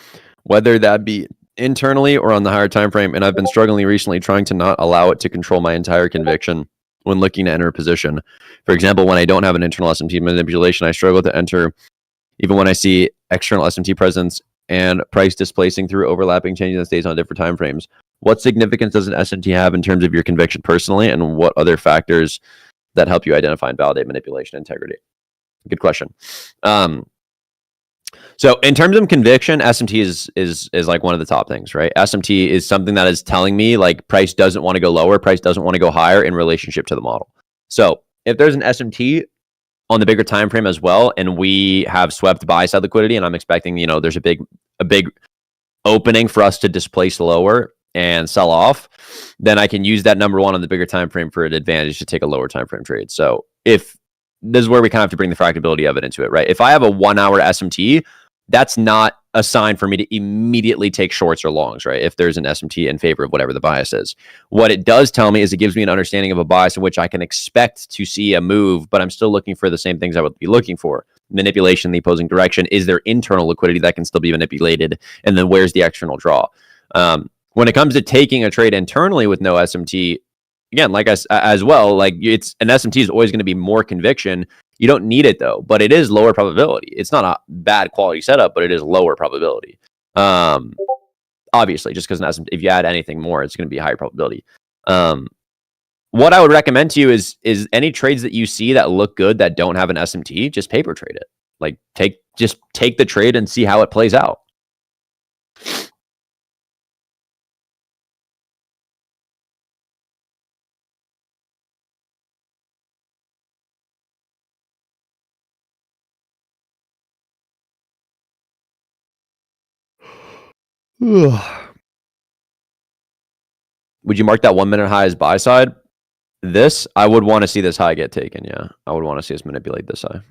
S1: whether that be internally or on the higher time frame, and I've been struggling recently trying to not allow it to control my entire conviction when looking to enter a position. For example, when I don't have an internal SMT manipulation, I struggle to enter even when I see external SMT presence and price displacing through overlapping changes in states on different time frames. What significance does an SMT have in terms of your conviction personally, and what other factors that help you identify and validate manipulation integrity? Good question. So in terms of conviction, SMT is like one of the top things, right? SMT is something that is telling me like price doesn't want to go lower, price doesn't want to go higher in relationship to the model. So if there's an SMT on the bigger time frame as well, and we have swept buy side liquidity, and I'm expecting, you know, there's a big opening for us to displace lower and sell off, then I can use that number one on the bigger time frame for an advantage to take a lower time frame trade. So if this is where we kind of have to bring the fractability of it into it, right? If I have a 1 hour SMT, that's not a sign for me to immediately take shorts or longs, right? If there's an SMT in favor of whatever the bias is. What it does tell me is it gives me an understanding of a bias in which I can expect to see a move, but I'm still looking for the same things I would be looking for. Manipulation in the opposing direction. Is there internal liquidity that can still be manipulated? And then where's the external draw? When it comes to taking a trade internally with no SMT, again, like as well, like it's an SMT is always going to be more conviction. You don't need it though, but it is lower probability. It's not a bad quality setup, but it is lower probability. Obviously, just because if you add anything more, it's going to be higher probability. What I would recommend to you is any trades that you see that look good that don't have an SMT, just paper trade it. Like just take the trade and see how it plays out. Would you mark that 1 minute high as buy side? This, I would want to see this high get taken. Yeah, I would want to see us manipulate this high.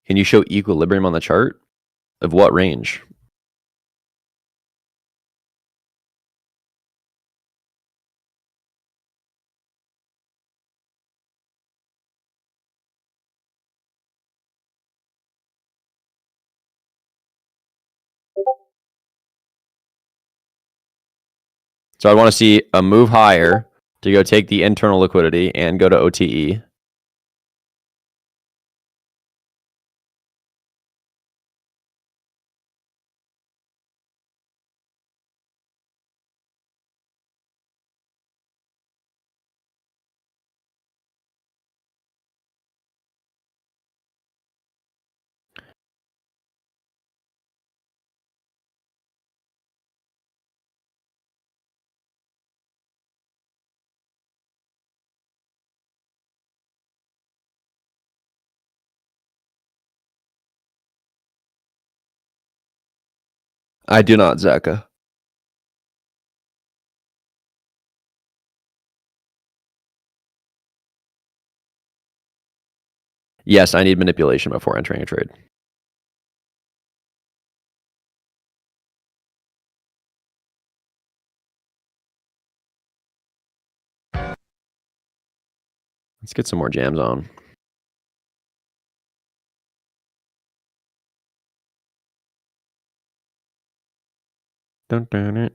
S1: Can you show equilibrium on the chart? Of what range? So I want to see a move higher to go take the internal liquidity and go to OTE. I do not, Zaka. Yes, I need manipulation before entering a trade. Let's get some more jams on. Dun, dun, dun.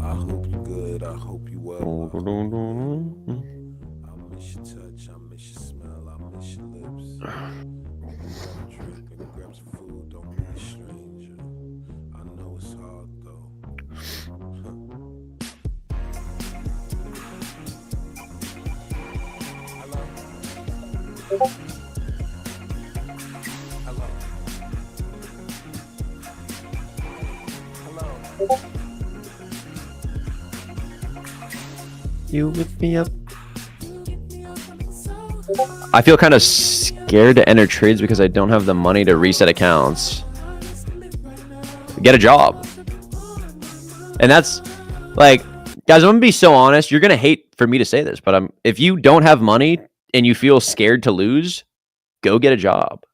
S6: I hope you good, I hope you well.
S1: Dun, dun, dun, dun.
S6: I miss your touch, I miss your smell, I miss your lips. Grab a drink, maybe grab some food, don't be a stranger. I know it's hard though.
S1: You lift me up. I feel kind of scared to enter trades because I don't have the money to reset accounts. Get a job. And that's like, guys, I'm gonna be so honest. You're gonna hate for me to say this, but if you don't have money and you feel scared to lose, go get a job.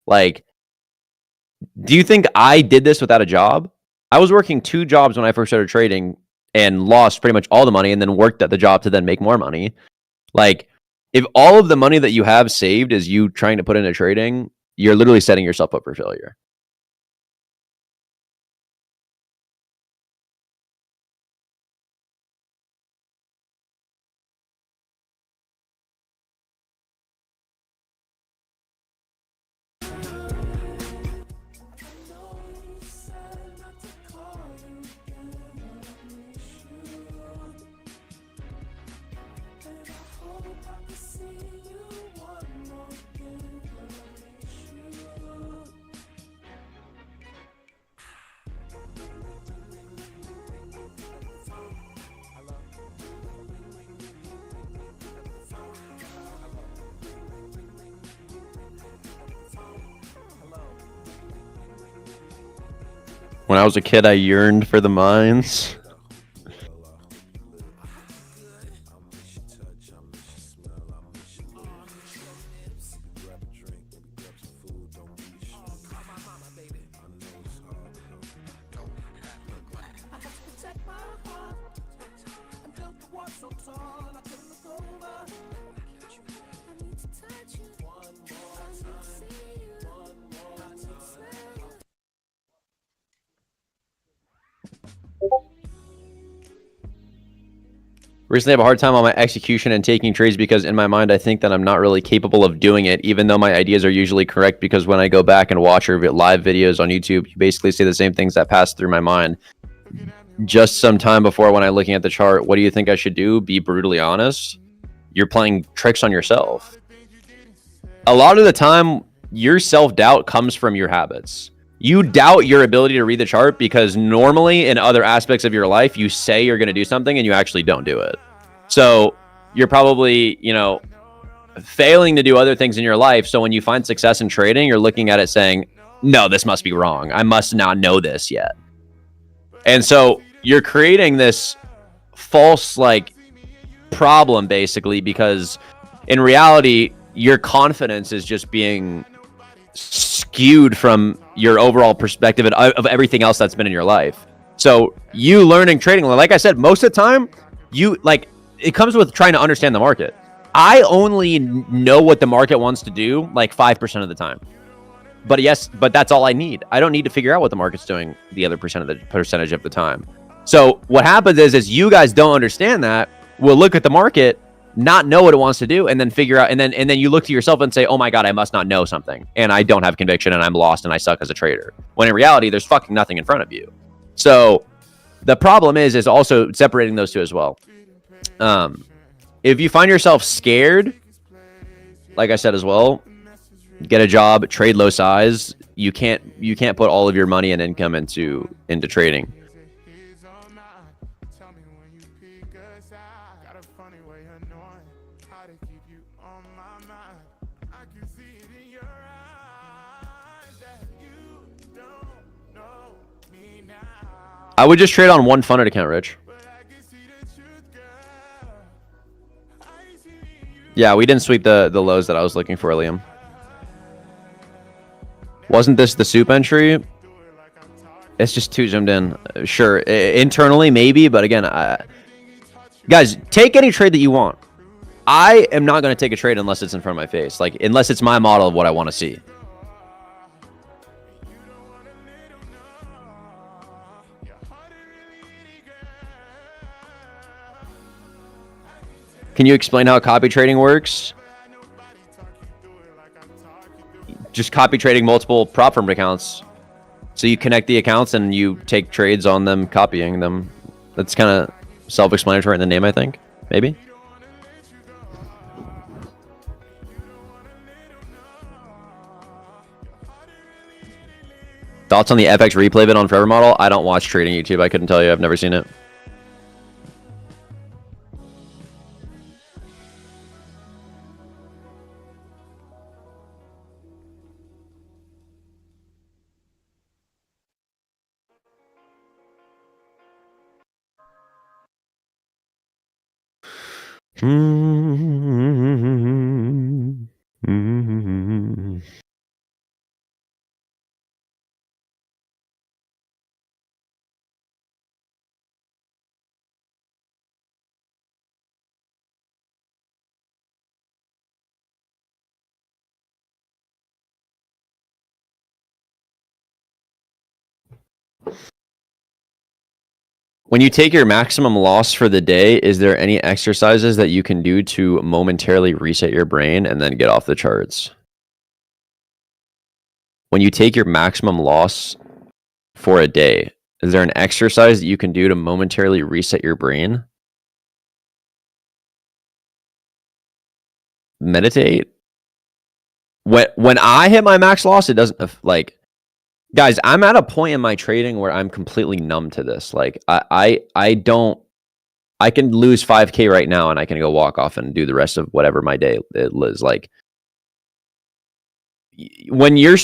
S1: Like, do you think I did this without a job? I was working 2 jobs when I first started trading and lost pretty much all the money and then worked at the job to then make more money. Like, if all of the money that you have saved is you trying to put into trading, you're literally setting yourself up for failure. When I was a kid, I yearned for the mines. Recently, I have a hard time on my execution and taking trades because in my mind, I think that I'm not really capable of doing it, even though my ideas are usually correct. Because when I go back and watch your live videos on YouTube, you basically say the same things that pass through my mind. Just some time before, when I'm looking at the chart, what do you think I should do? Be brutally honest. You're playing tricks on yourself. A lot of the time, your self-doubt comes from your habits. You doubt your ability to read the chart because normally in other aspects of your life, you say you're going to do something and you actually don't do it. So you're probably, failing to do other things in your life. So when you find success in trading, you're looking at it saying, no, this must be wrong. I must not know this yet. And so you're creating this false problem basically, because in reality, your confidence is just being skewed from your overall perspective of everything else that's been in your life. So you learning trading, like I said, most of the time, it comes with trying to understand the market. I only know what the market wants to do like 5% of the time. But that's all I need. I don't need to figure out what the market's doing the other percentage of the time. So what happens is you guys don't understand that. We'll look at the market, not know what it wants to do, and then figure out, and then you look to yourself and say, oh my God, I must not know something. And I don't have conviction and I'm lost and I suck as a trader. When in reality, there's fucking nothing in front of you. So the problem is also separating those two as well. If you find yourself scared, like I said as well, get a job, trade low size. You can't put all of your money and income into trading. I would just trade on one funded account, Rich. Yeah, we didn't sweep the lows that I was looking for, Liam. Wasn't this the soup entry? It's just too zoomed in. Sure, internally maybe, but again, guys, take any trade that you want. I am not going to take a trade unless it's in front of my face, like unless it's my model of what I want to see. Can you explain how copy trading works? Just copy trading multiple prop firm accounts. So you connect the accounts and you take trades on them, copying them. That's kind of self-explanatory in the name, I think. Maybe. Thoughts on the FX replay bit on Forever Model? I don't watch trading YouTube. I couldn't tell you. I've never seen it. When you take your maximum loss for the day, is there any exercises that you can do to momentarily reset your brain and then get off the charts? When you take your maximum loss for a day, is there an exercise that you can do to momentarily reset your brain? Meditate. When I hit my max loss, it doesn't like. Guys, I'm at a point in my trading where I'm completely numb to this. Like I can lose 5K right now and I can go walk off and do the rest of whatever my day is. Like when you're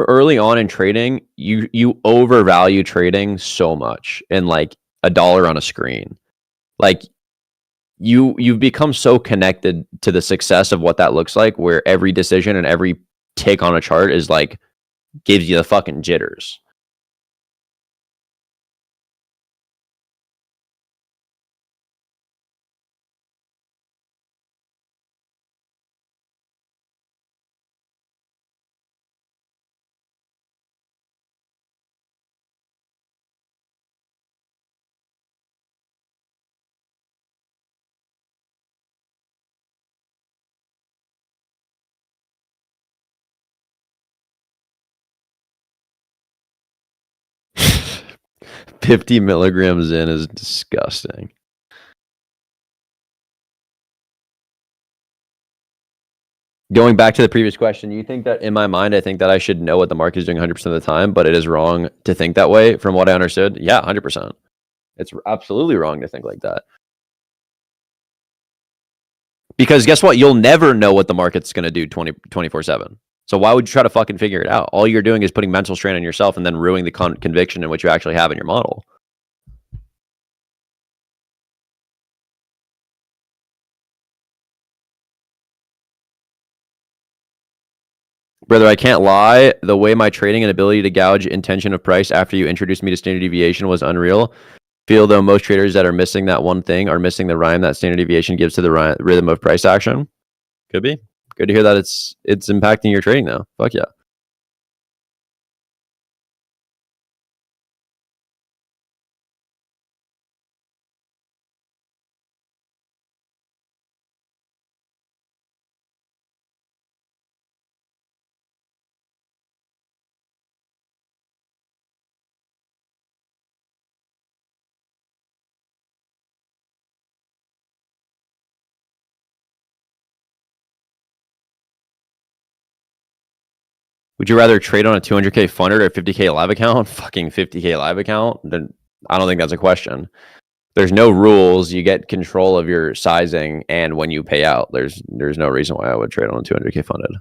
S1: early on in trading, you overvalue trading so much and like $1 on a screen. Like you've become so connected to the success of what that looks like, where every decision and every take on a chart is like gives you the fucking jitters. $50 milligrams in is disgusting. Going back to the previous question, you think that in my mind, I think that I should know what the market is doing 100% of the time, but it is wrong to think that way from what I understood? Yeah, 100%. It's absolutely wrong to think like that. Because guess what? You'll never know what the market's going to do 24/7. So why would you try to fucking figure it out? All you're doing is putting mental strain on yourself and then ruining the conviction in what you actually have in your model. Brother, I can't lie. The way my trading and ability to gouge intention of price after you introduced me to standard deviation was unreal. Feel though most traders that are missing that one thing are missing the rhyme that standard deviation gives to the rhythm of price action. Could be. Good to hear that it's impacting your trading now. Fuck yeah. Would you rather trade on a 200K funded or a 50K live account? Fucking 50K live account? Then I don't think that's a question. There's no rules. You get control of your sizing and when you pay out. There's no reason why I would trade on a 200K funded.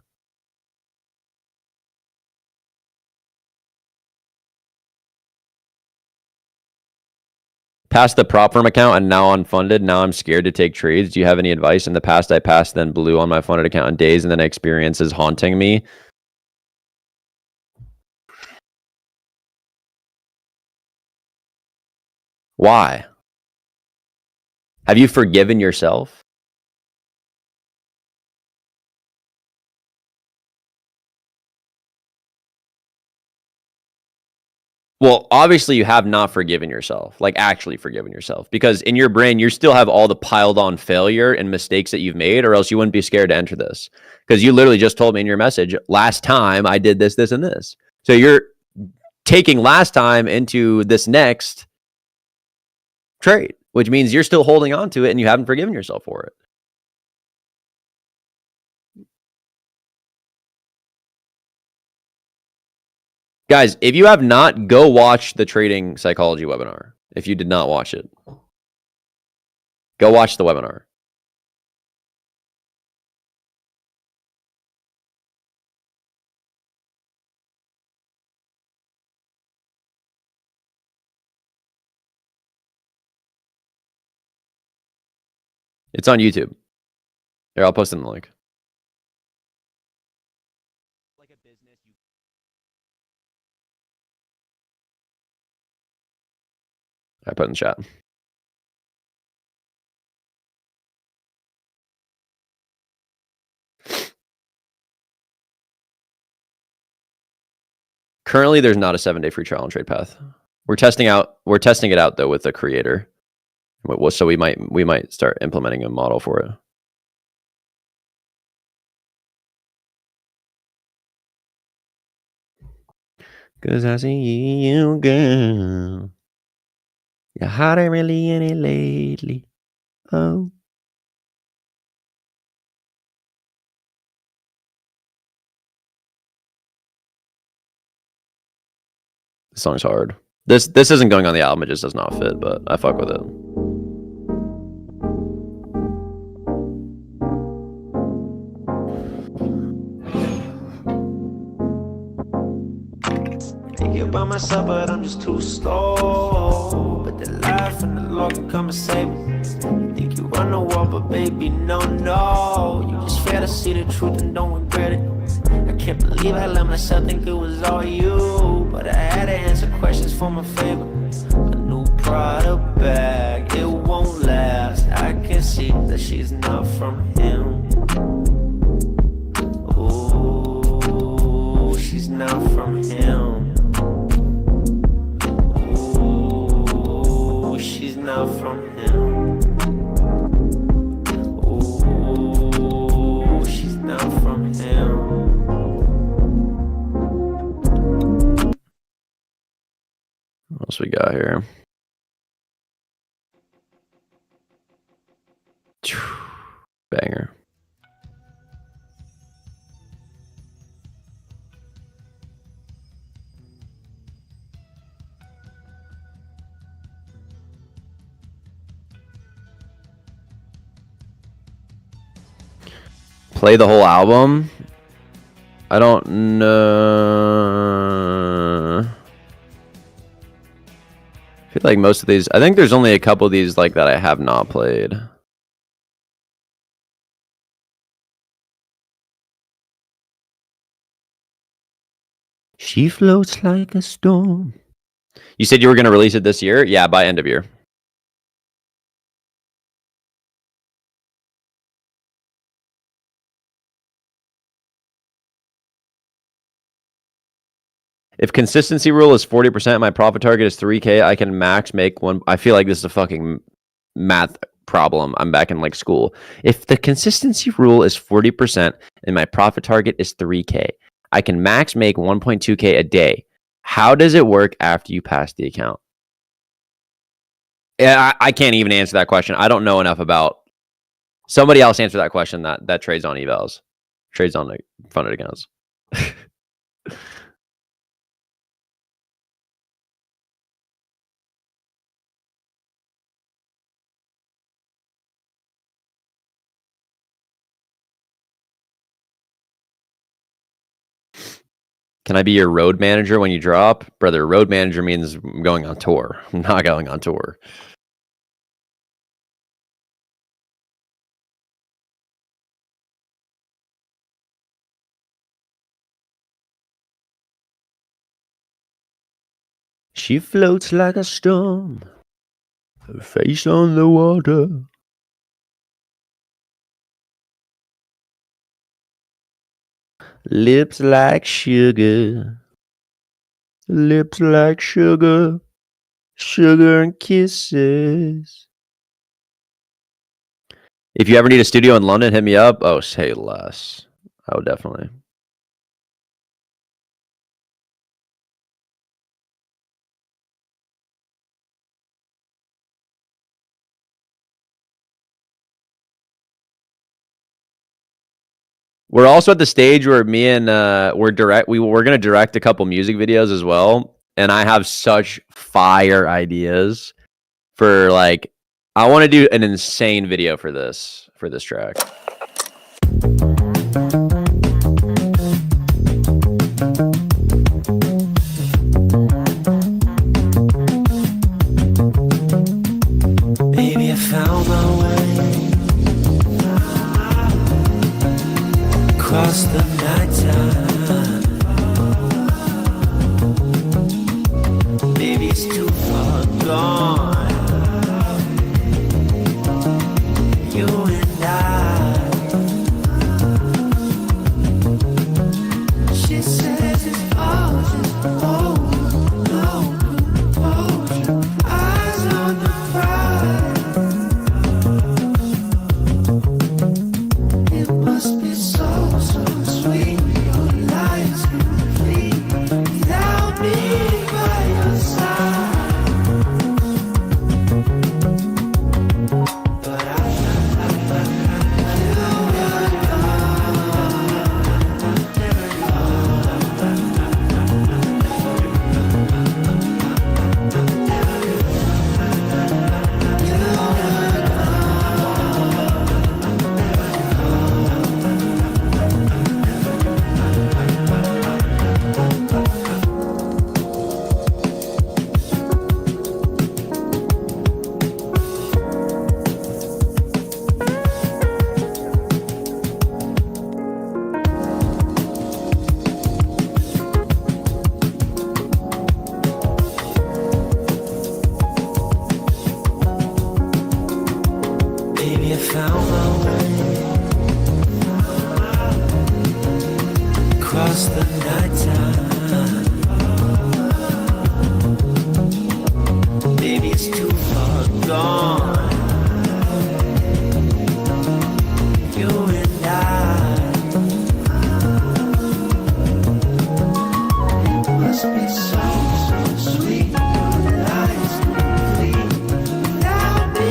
S1: Passed the prop firm account and now unfunded. Now I'm scared to take trades. Do you have any advice? In the past, I passed then blue on my funded account in days, and then experience is haunting me. Why? Have you forgiven yourself? Well, obviously you have not forgiven yourself, like actually forgiven yourself, because in your brain, you still have all the piled on failure and mistakes that you've made, or else you wouldn't be scared to enter this. Because you literally just told me in your message, last time I did this, this, and this. So you're taking last time into this next trade, which means you're still holding on to it and you haven't forgiven yourself for it. Guys, if you have not, go watch the trading psychology webinar. If you did not watch it, go watch the webinar. It's on YouTube. Here, I'll post in the link. I put in the chat. Currently, there's not a 7-day free trial on TradePath. We're testing it out though with the creator. So we might start implementing a model for it. Cause I see you, girl. Your heart ain't really in it lately. Oh. This song's hard. This isn't going on the album, it just does not fit, but I fuck with it.
S4: Thinking about myself, but I'm just too slow. But the life and the law can come and save me. Think you run the wall, but baby, no. You just fail to see the truth and don't regret it. I can't believe I let myself think it was all you. But I had to answer questions for my favor. A new Prada bag, it won't last. I can see that she's not from him. Ooh, she's not from him. Ooh, she's not from him. Ooh, she's not from him.
S1: What else we got here? Banger. Play the whole album? I don't know. I feel like most of these, I think there's only a couple of these like that I have not played. She floats like a storm. You said you were going to release it this year? Yeah, by end of year. If consistency rule is 40%, my profit target is 3K, I can max make one. I feel like this is a fucking math problem. I'm back in like school. If the consistency rule is 40% and my profit target is 3K, I can max make 1.2K a day. How does it work after you pass the account? Yeah, I can't even answer that question. I don't know enough about. Somebody else answer that question that trades on evals, trades on the funded accounts. Can I be your road manager when you drop? Brother, road manager means I'm going on tour. I'm not going on tour. She floats like a storm, her face on the water. Lips like sugar. Lips like sugar. Sugar and kisses. If you ever need a studio in London, hit me up. Oh, say less. Oh, definitely. We're also at the stage where me and we're gonna direct a couple music videos as well, and I have such fire ideas for like I want to do an insane video for this track.
S4: Baby, I found my way across the nighttime. Baby, it's too far gone. You and I. She says it's all just no composure. Eyes on the prize. It must be so sweet. Your life's complete without me by your side. But baby, I found my way across the nighttime. Baby, it's too far gone. You and I. It must be so sweet. Your life's complete without me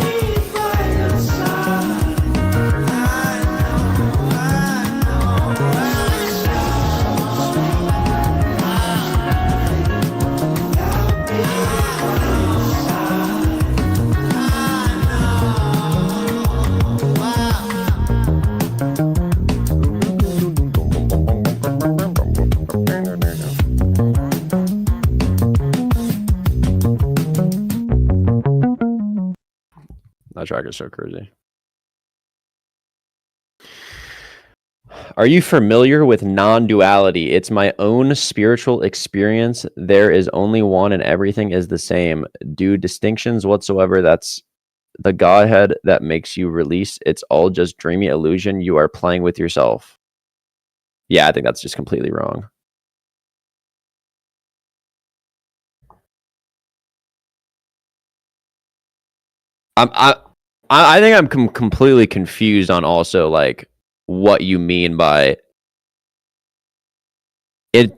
S4: by your side. I
S1: That track is so crazy. Are you familiar with non-duality? It's my own spiritual experience. There is only one and everything is the same. Do distinctions whatsoever. That's the Godhead that makes you release. It's all just dreamy illusion. You are playing with yourself. Yeah, I think that's just completely wrong. I think I'm completely confused on also like what you mean by it.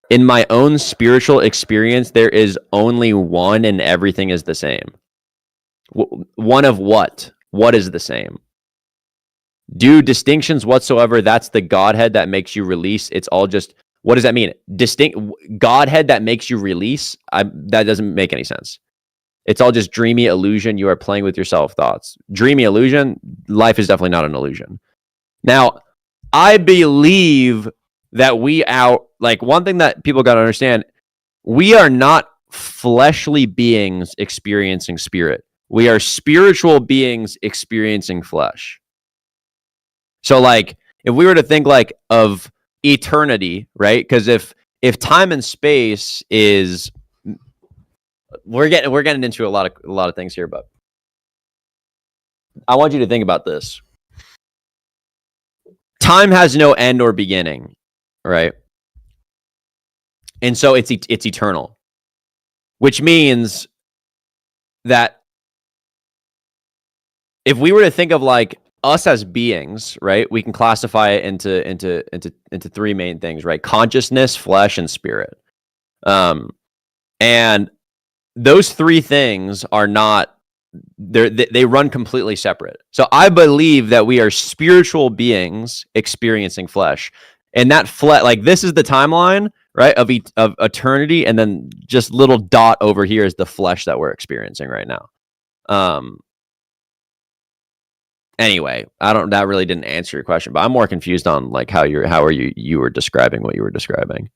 S1: In my own spiritual experience, there is only one and everything is the same. One of what? What is the same? Do distinctions whatsoever. That's the Godhead that makes you release. It's all just, what does that mean? Distinct Godhead that makes you release? That doesn't make any sense. It's all just dreamy illusion. You are playing with yourself thoughts. Dreamy illusion. Life is definitely not an illusion. Now, I believe that like one thing that people got to understand, we are not fleshly beings experiencing spirit. We are spiritual beings experiencing flesh. So like, if we were to think like of eternity, right? Because if time and space is, we're getting into a lot of things here, but I want you to think about this. Time has no end or beginning, right? And so it's eternal, which means that if we were to think of like us as beings, right, we can classify it into three main things, right? Consciousness, flesh, and spirit. And those three things are not, they run completely separate. So I believe that we are spiritual beings experiencing flesh, and that like this is the timeline, right, of eternity, and then just little dot over here is the flesh that we're experiencing right now. Anyway, that really didn't answer your question, but I'm more confused on like how you were describing what you were describing.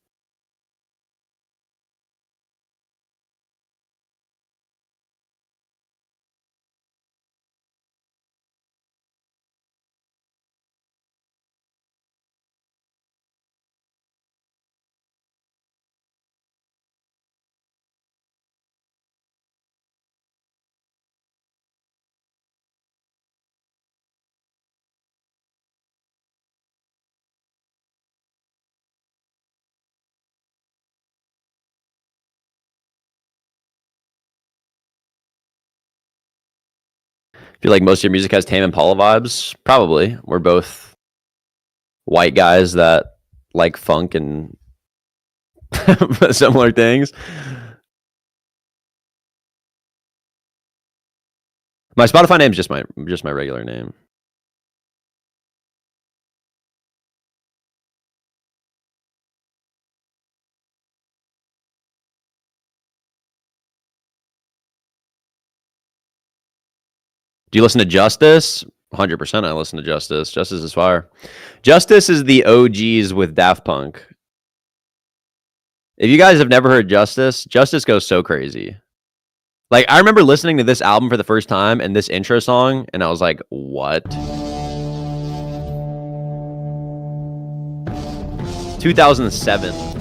S1: Feel like most of your music has Tame Impala vibes? Probably. We're both white guys that like funk and similar things. My Spotify name is just my regular name. Do you listen to Justice? 100% I listen to Justice. Justice is fire. Justice is the OGs with Daft Punk. If you guys have never heard Justice, Justice goes so crazy. Like, I remember listening to this album for the first time and this intro song, and I was like, what? 2007.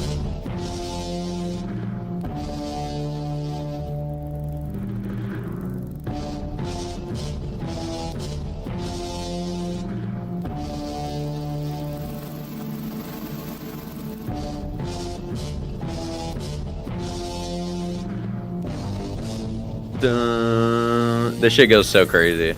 S1: This shit goes so crazy.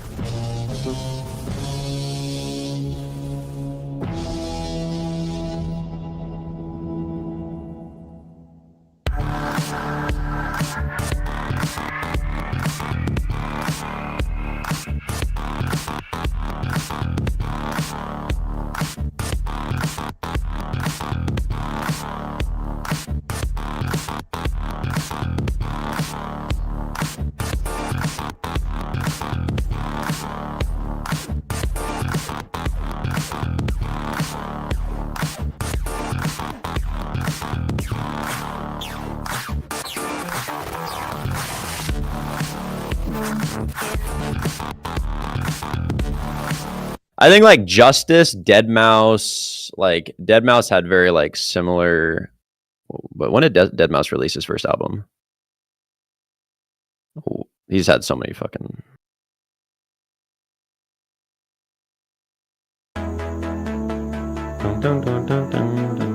S1: I think like Justice, Deadmau5, Like Deadmau5 had very like similar. But when did Deadmau5 release his first album? Oh, he's had so many fucking. Dun, dun, dun, dun, dun, dun.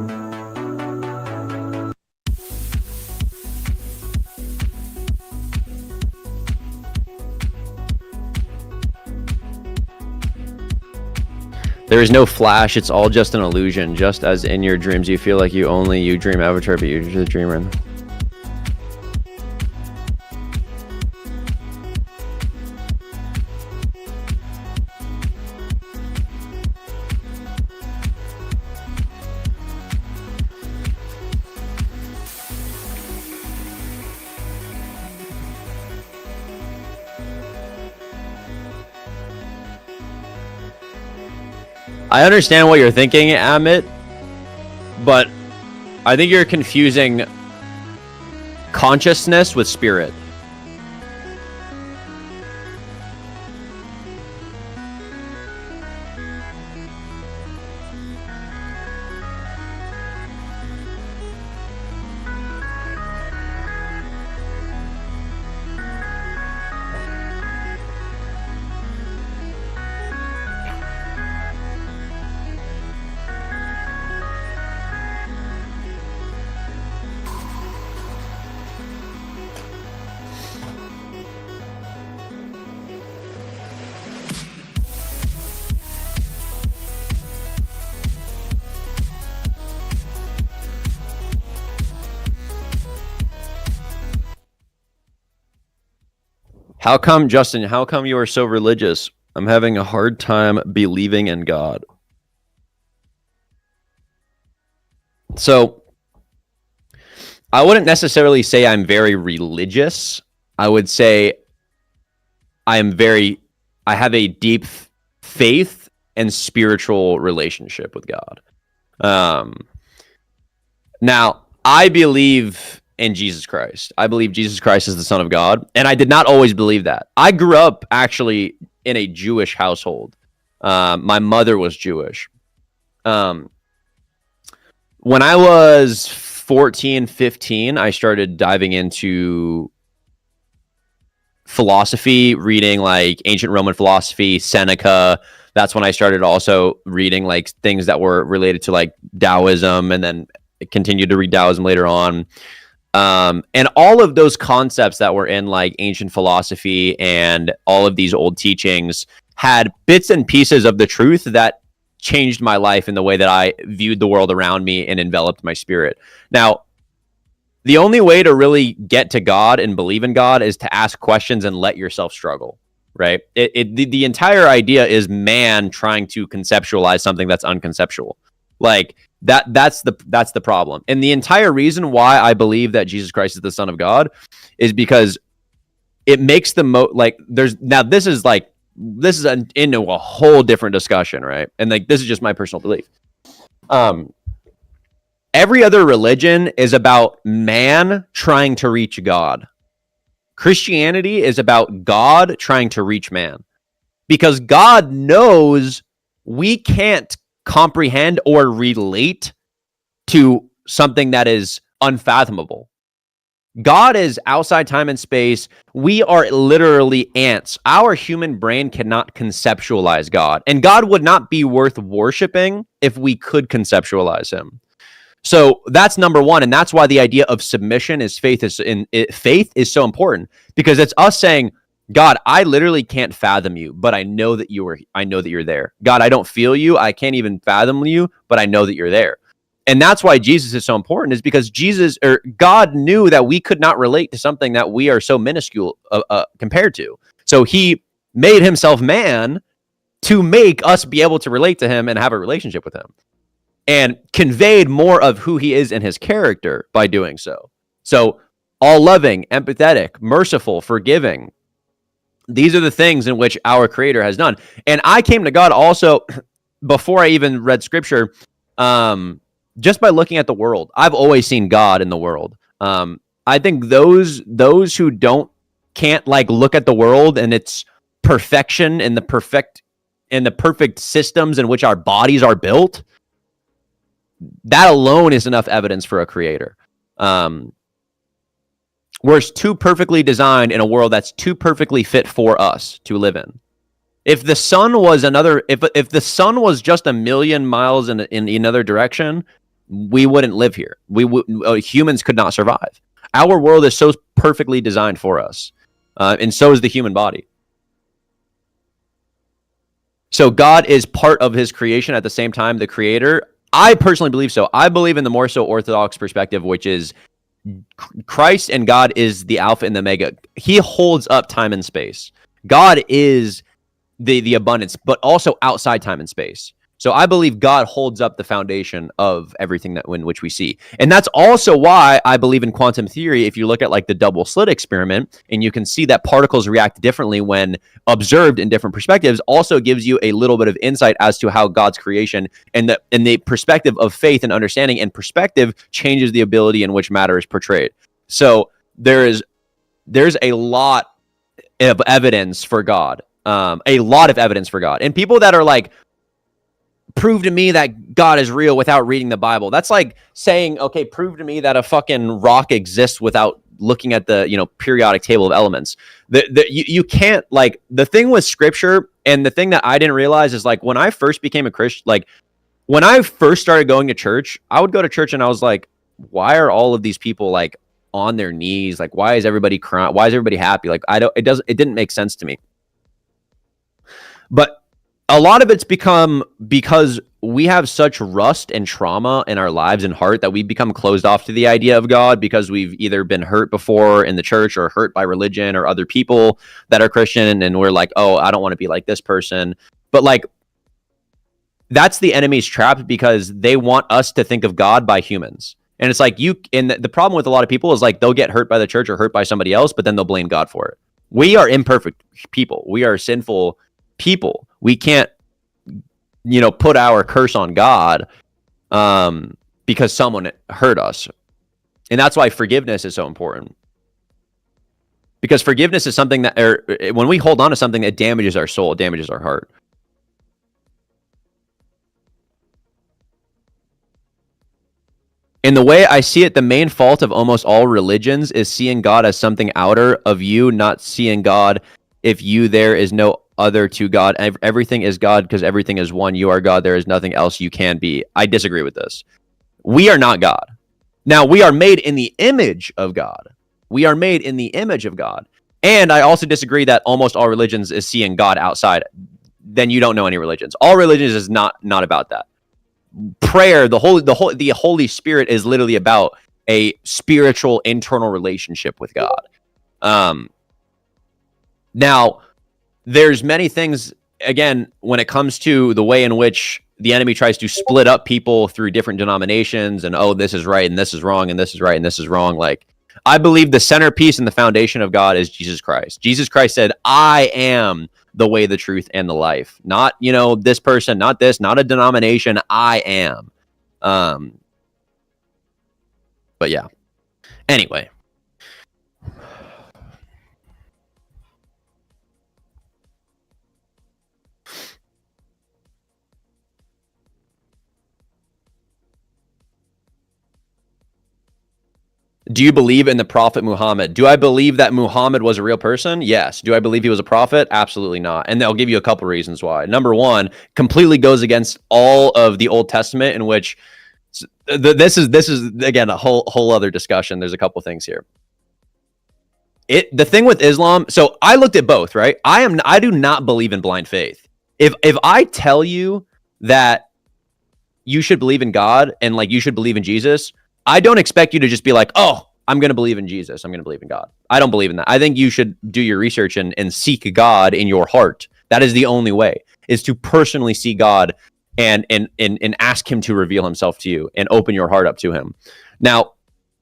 S1: There is no flash, it's all just an illusion. Just as in your dreams you feel like you dream Avatar, but you're the dreamer. I understand what you're thinking, Amit, but I think you're confusing consciousness with spirit. How come, Justin, how come you are so religious? I'm having a hard time believing in God. So, I wouldn't necessarily say I'm very religious. I would say I have a deep faith and spiritual relationship with God. Now, I believe in Jesus Christ. I believe Jesus Christ is the Son of God, and I did not always believe that. I grew up actually in a Jewish household. My mother was Jewish. When I was 14, 15, I started diving into philosophy, reading like ancient Roman philosophy, Seneca. That's when I started also reading like things that were related to like Taoism, and then continued to read Taoism later on. And all of those concepts that were in like ancient philosophy and all of these old teachings had bits and pieces of the truth that changed my life in the way that I viewed the world around me and enveloped my spirit. Now, the only way to really get to God and believe in God is to ask questions and let yourself struggle, right? The entire idea is man trying to conceptualize something that's unconceptual. Like that's the problem. And the entire reason why I believe that Jesus Christ is the Son of God is because it makes the this is into a whole different discussion, right? And like this is just my personal belief. Every other religion is about man trying to reach God. Christianity is about God trying to reach man, because God knows we can't comprehend or relate to something that is unfathomable. God is outside time and space. We are literally ants. Our human brain cannot conceptualize God, and God would not be worth worshiping if we could conceptualize him. So that's number one, and that's why the idea of submission is faith is so important, because it's us saying, God, I literally can't fathom you, but I know that you're there. God, I don't feel you. I can't even fathom you, but I know that you're there. And that's why Jesus is so important, is because God knew that we could not relate to something that we are so minuscule compared to. So he made himself man to make us be able to relate to him and have a relationship with him, and conveyed more of who he is in his character by doing so. So all loving, empathetic, merciful, forgiving. These are the things in which our Creator has done. And I came to God also before I even read scripture, just by looking at the world. I've always seen God in the world. I think those who can't like look at the world and its perfection and the perfect systems in which our bodies are built, that alone is enough evidence for a creator. We're too perfectly designed in a world that's too perfectly fit for us to live in. If the sun was if the sun was just a million miles in another direction, we wouldn't live here. Humans could not survive. Our world is so perfectly designed for us, and so is the human body. So God is part of his creation at the same time, the creator. I personally believe so. I believe in the more so orthodox perspective, which is Christ and God is the Alpha and the Omega. He holds up time and space. God is the abundance, but also outside time and space. So I believe God holds up the foundation of everything that in which we see. And that's also why I believe in quantum theory. If you look at like the double slit experiment, and you can see that particles react differently when observed in different perspectives, also gives you a little bit of insight as to how God's creation and the perspective of faith and understanding and perspective changes the ability in which matter is portrayed. So there's a lot of evidence for God. A lot of evidence for God. And people that are like, prove to me that God is real without reading the Bible. That's like saying, okay, prove to me that a fucking rock exists without looking at the, periodic table of elements. You can't, like, the thing with scripture, and the thing that I didn't realize is, like, when I first became a Christian, like, when I first started going to church, I would go to church and I was like, why are all of these people like on their knees? Like, why is everybody crying? Why is everybody happy? Like, it didn't make sense to me. But a lot of it's become because we have such rust and trauma in our lives and heart that we become closed off to the idea of God, because we've either been hurt before in the church or hurt by religion or other people that are Christian. And we're like, oh, I don't want to be like this person. But like, that's the enemy's trap, because they want us to think of God by humans. And it's like the problem with a lot of people is like, they'll get hurt by the church or hurt by somebody else, but then they'll blame God for it. We are imperfect people. We are sinful people. We can't, put our curse on God because someone hurt us. And that's why forgiveness is so important. Because forgiveness is something that, when we hold on to something, that damages our soul, damages our heart. In the way I see it, the main fault of almost all religions is seeing God as something outer of you, not seeing God if there is no other to God. Everything is God because everything is one. You are God. There is nothing else you can be. I disagree with this. We are not God. Now, we are made in the image of God. We are made in the image of God. And I also disagree that almost all religions is seeing God outside. Then you don't know any religions. All religions is not about that. Prayer, the Holy Spirit is literally about a spiritual internal relationship with God. Now, there's many things, again, when it comes to the way in which the enemy tries to split up people through different denominations and, oh, this is right and this is wrong and this is right and this is wrong. Like, I believe the centerpiece and the foundation of God is Jesus Christ. Jesus Christ said, I am the way, the truth, and the life. Not, this person, not this, not a denomination. I am. But yeah. Anyway. Do you believe in the Prophet Muhammad? Do I believe that Muhammad was a real person? Yes. Do I believe he was a prophet? Absolutely not. And I'll give you a couple reasons why. Number one, completely goes against all of the Old Testament, in which this is again a whole other discussion. There's a couple things here. The thing with Islam, so I looked at both, right? I do not believe in blind faith. If I tell you that you should believe in God and like you should believe in Jesus, I don't expect you to just be like, oh, I'm going to believe in Jesus. I'm going to believe in God. I don't believe in that. I think you should do your research and seek God in your heart. That is the only way, is to personally see God and ask him to reveal himself to you and open your heart up to him. Now,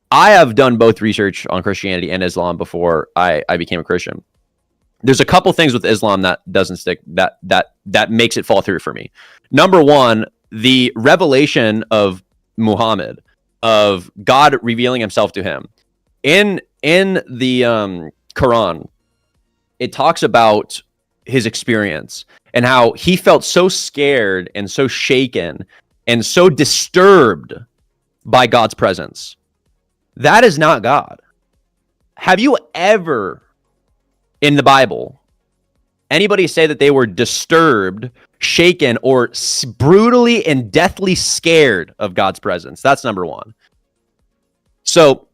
S1: I have done both research on Christianity and Islam before I became a Christian. There's a couple things with Islam that doesn't stick, that makes it fall through for me. Number one, the revelation of Muhammad, of God revealing himself to him. In the Quran, it talks about his experience and how he felt so scared and so shaken and so disturbed by God's presence. That is not God. Have you ever in the Bible anybody say that they were disturbed, shaken, or brutally and deathly scared of God's presence? That's number one. So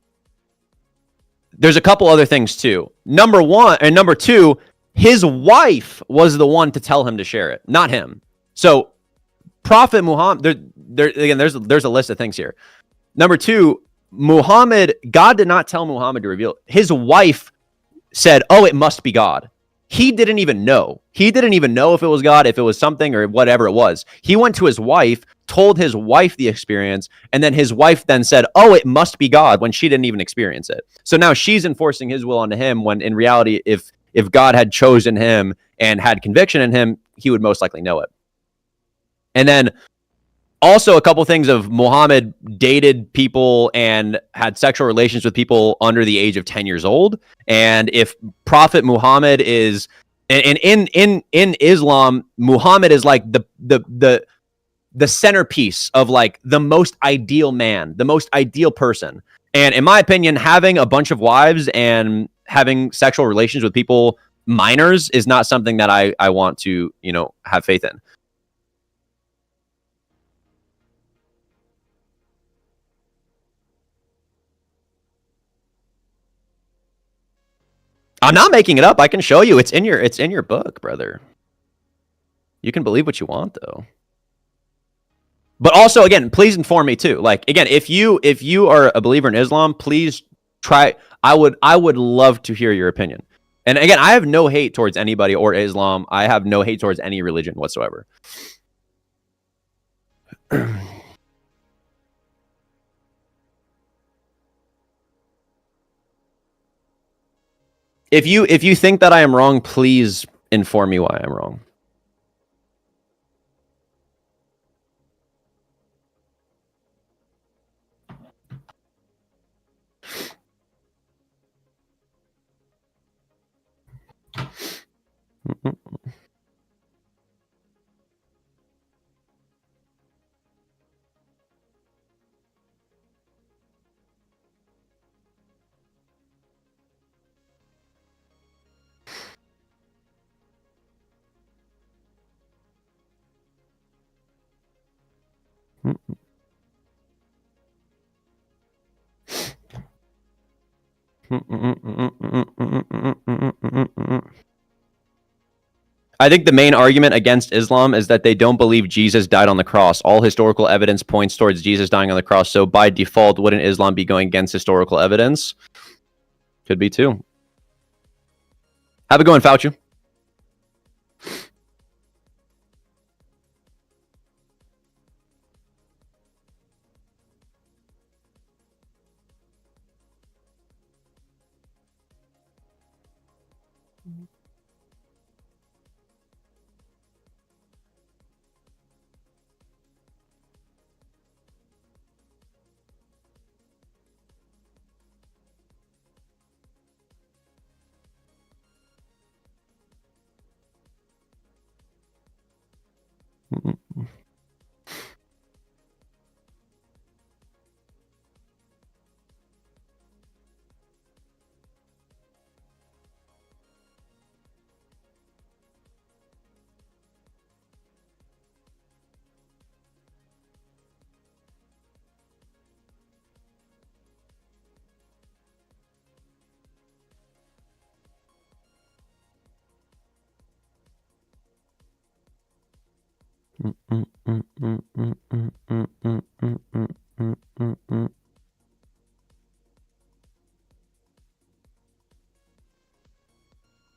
S1: there's a couple other things too. Number one and number two, his wife was the one to tell him to share it, not him. So Prophet Muhammad, again, there's a list of things here. Number two, Muhammad, God did not tell Muhammad to reveal it. His wife said, "Oh, it must be God." He didn't even know. He didn't even know if it was God, if it was something or whatever it was. He went to his wife, told his wife the experience, and then his wife then said, "Oh, it must be God," when she didn't even experience it. So now she's enforcing his will onto him, when in reality, if God had chosen him and had conviction in him, he would most likely know it. And then also a couple things of Muhammad dated people and had sexual relations with people under the age of 10 years old. And if Prophet Muhammad is, and in Islam, Muhammad is like the centerpiece of like the most ideal man, the most ideal person. And in my opinion, having a bunch of wives and having sexual relations with people, minors, is not something that I want to, have faith in. I'm not making it up. I can show you. It's in your book, brother. You can believe what you want, though. But also, again, please inform me too. Like, again, if you are a believer in Islam, please try. I would love to hear your opinion. And again, I have no hate towards anybody or Islam. I have no hate towards any religion whatsoever. If you think that I am wrong, please inform me why I'm wrong. I think the main argument against Islam is that they don't believe Jesus died on the cross. All historical evidence points towards Jesus dying on the cross. So by default, wouldn't Islam be going against historical evidence? Could be too. Have a go on, Fauci.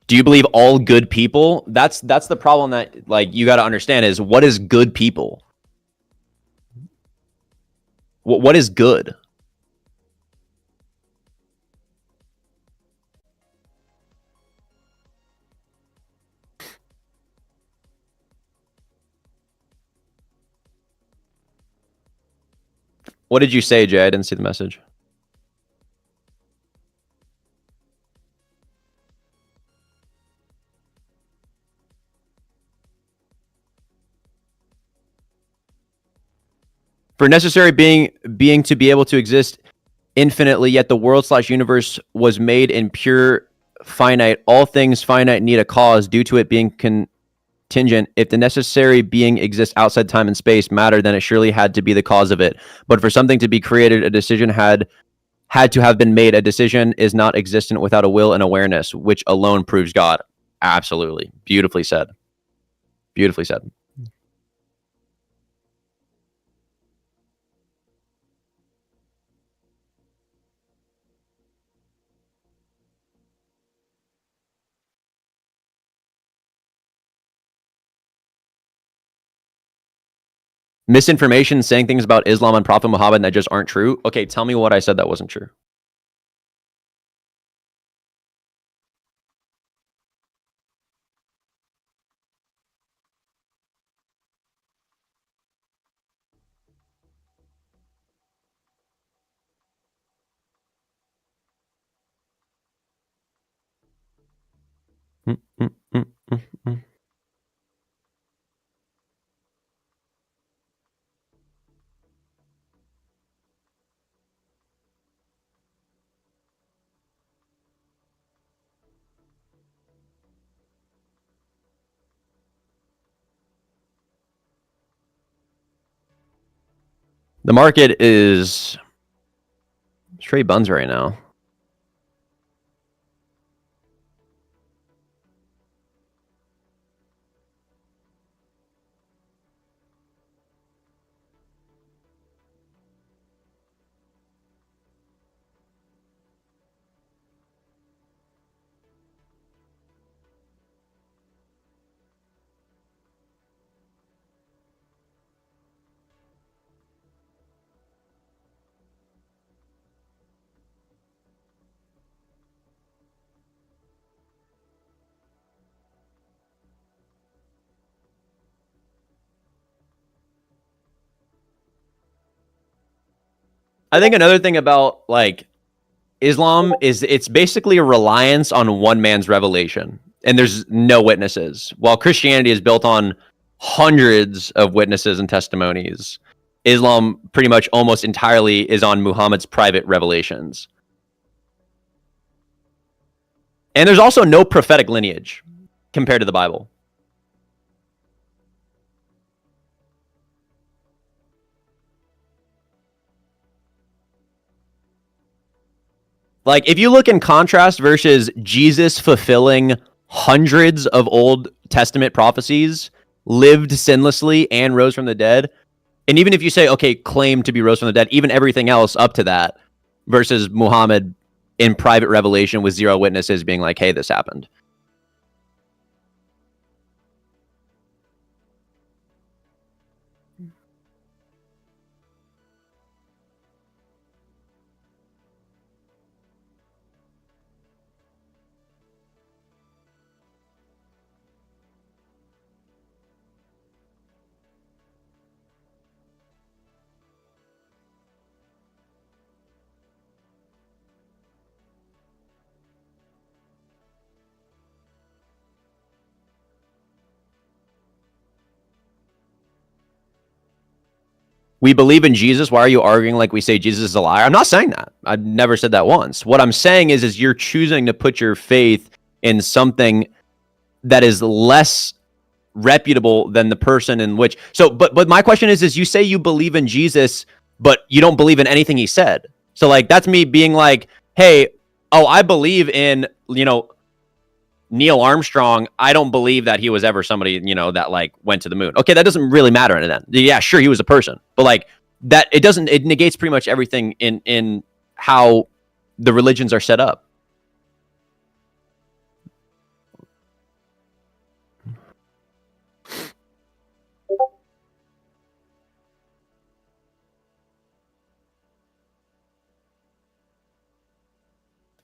S1: Do you believe all good people? That's the problem that like you got to understand is what is good people? What is good? What did you say, Jay? I didn't see the message. For necessary being to be able to exist infinitely, yet the world/universe was made in pure finite. All things finite need a cause due to it being contingent. If the necessary being exists outside time and space matter, then it surely had to be the cause of it. But for something to be created, a decision had to have been made. A decision is not existent without a will and awareness, which alone proves God. Absolutely. Beautifully said. Beautifully said. Misinformation, saying things about Islam and Prophet Muhammad that just aren't true. Okay, tell me what I said that wasn't true. Mm, mm, mm, mm, mm. The market is straight buns right now. I think another thing about like Islam is it's basically a reliance on one man's revelation, and there's no witnesses. While Christianity is built on hundreds of witnesses and testimonies, Islam pretty much almost entirely is on Muhammad's private revelations. And there's also no prophetic lineage compared to the Bible. Like, if you look in contrast versus Jesus fulfilling hundreds of Old Testament prophecies, lived sinlessly, and rose from the dead, and even if you say, okay, claim to be rose from the dead, even everything else up to that, versus Muhammad in private revelation with zero witnesses being like, hey, this happened. We believe in Jesus. Why are you arguing like we say Jesus is a liar? I'm not saying that. I've never said that once. What I'm saying is you're choosing to put your faith in something that is less reputable than the person in which. So, but my question is you say you believe in Jesus, but you don't believe in anything he said. So like, that's me being like, hey, oh, I believe in, Neil Armstrong. I don't believe that he was ever somebody, that like went to the moon. Okay, that doesn't really matter then. Yeah, sure, he was a person, but like that, it negates pretty much everything in how the religions are set up.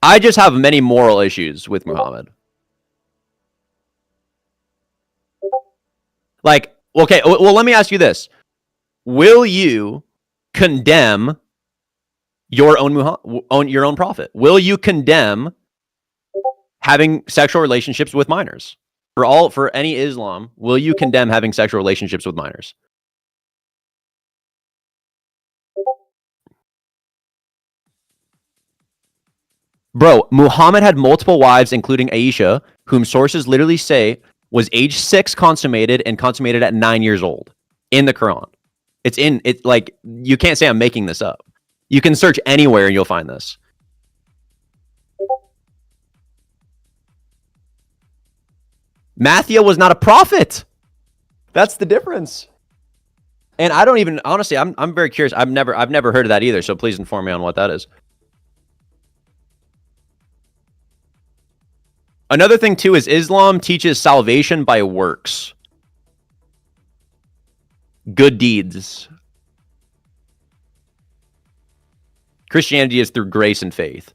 S1: I just have many moral issues with Muhammad. Like, okay, well, let me ask you this. Will you condemn your own prophet? Will you condemn having sexual relationships with minors? For any Islam, will you condemn having sexual relationships with minors? Bro, Muhammad had multiple wives, including Aisha, whom sources literally say was age 6 consummated and consummated at 9 years old in the Quran. It's like, you can't say I'm making this up. You can search anywhere and you'll find this. Mathia was not a prophet. That's the difference. And I don't even, honestly, I'm very curious. I've never heard of that either. So please inform me on what that is. Another thing too is Islam teaches salvation by works. Good deeds. Christianity is through grace and faith.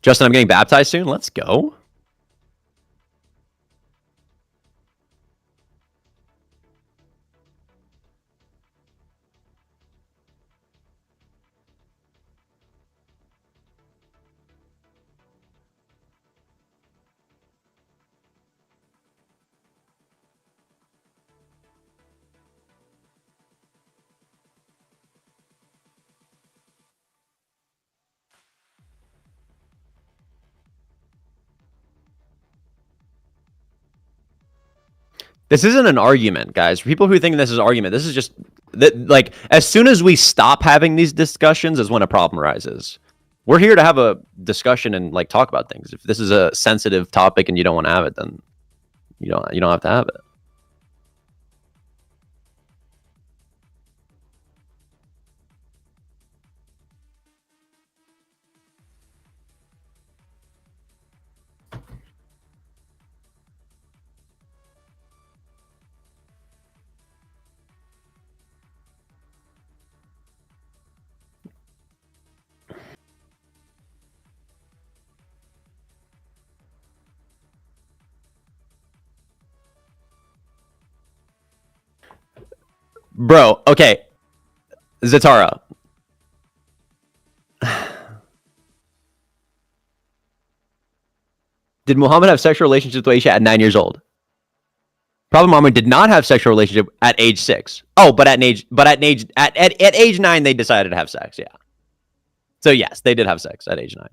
S1: Justin, I'm getting baptized soon. Let's go. This isn't an argument, guys. For people who think this is an argument, this is just that, like, as soon as we stop having these discussions is when a problem arises. We're here to have a discussion and like talk about things. If this is a sensitive topic and you don't want to have it, then you don't have to have it. Bro, okay. Zatara. Did Muhammad have sexual relationships with Aisha at 9 years old? Prophet Muhammad did not have sexual relationship at age 6. Oh, but at age 9 they decided to have sex, yeah. So yes, they did have sex at age 9.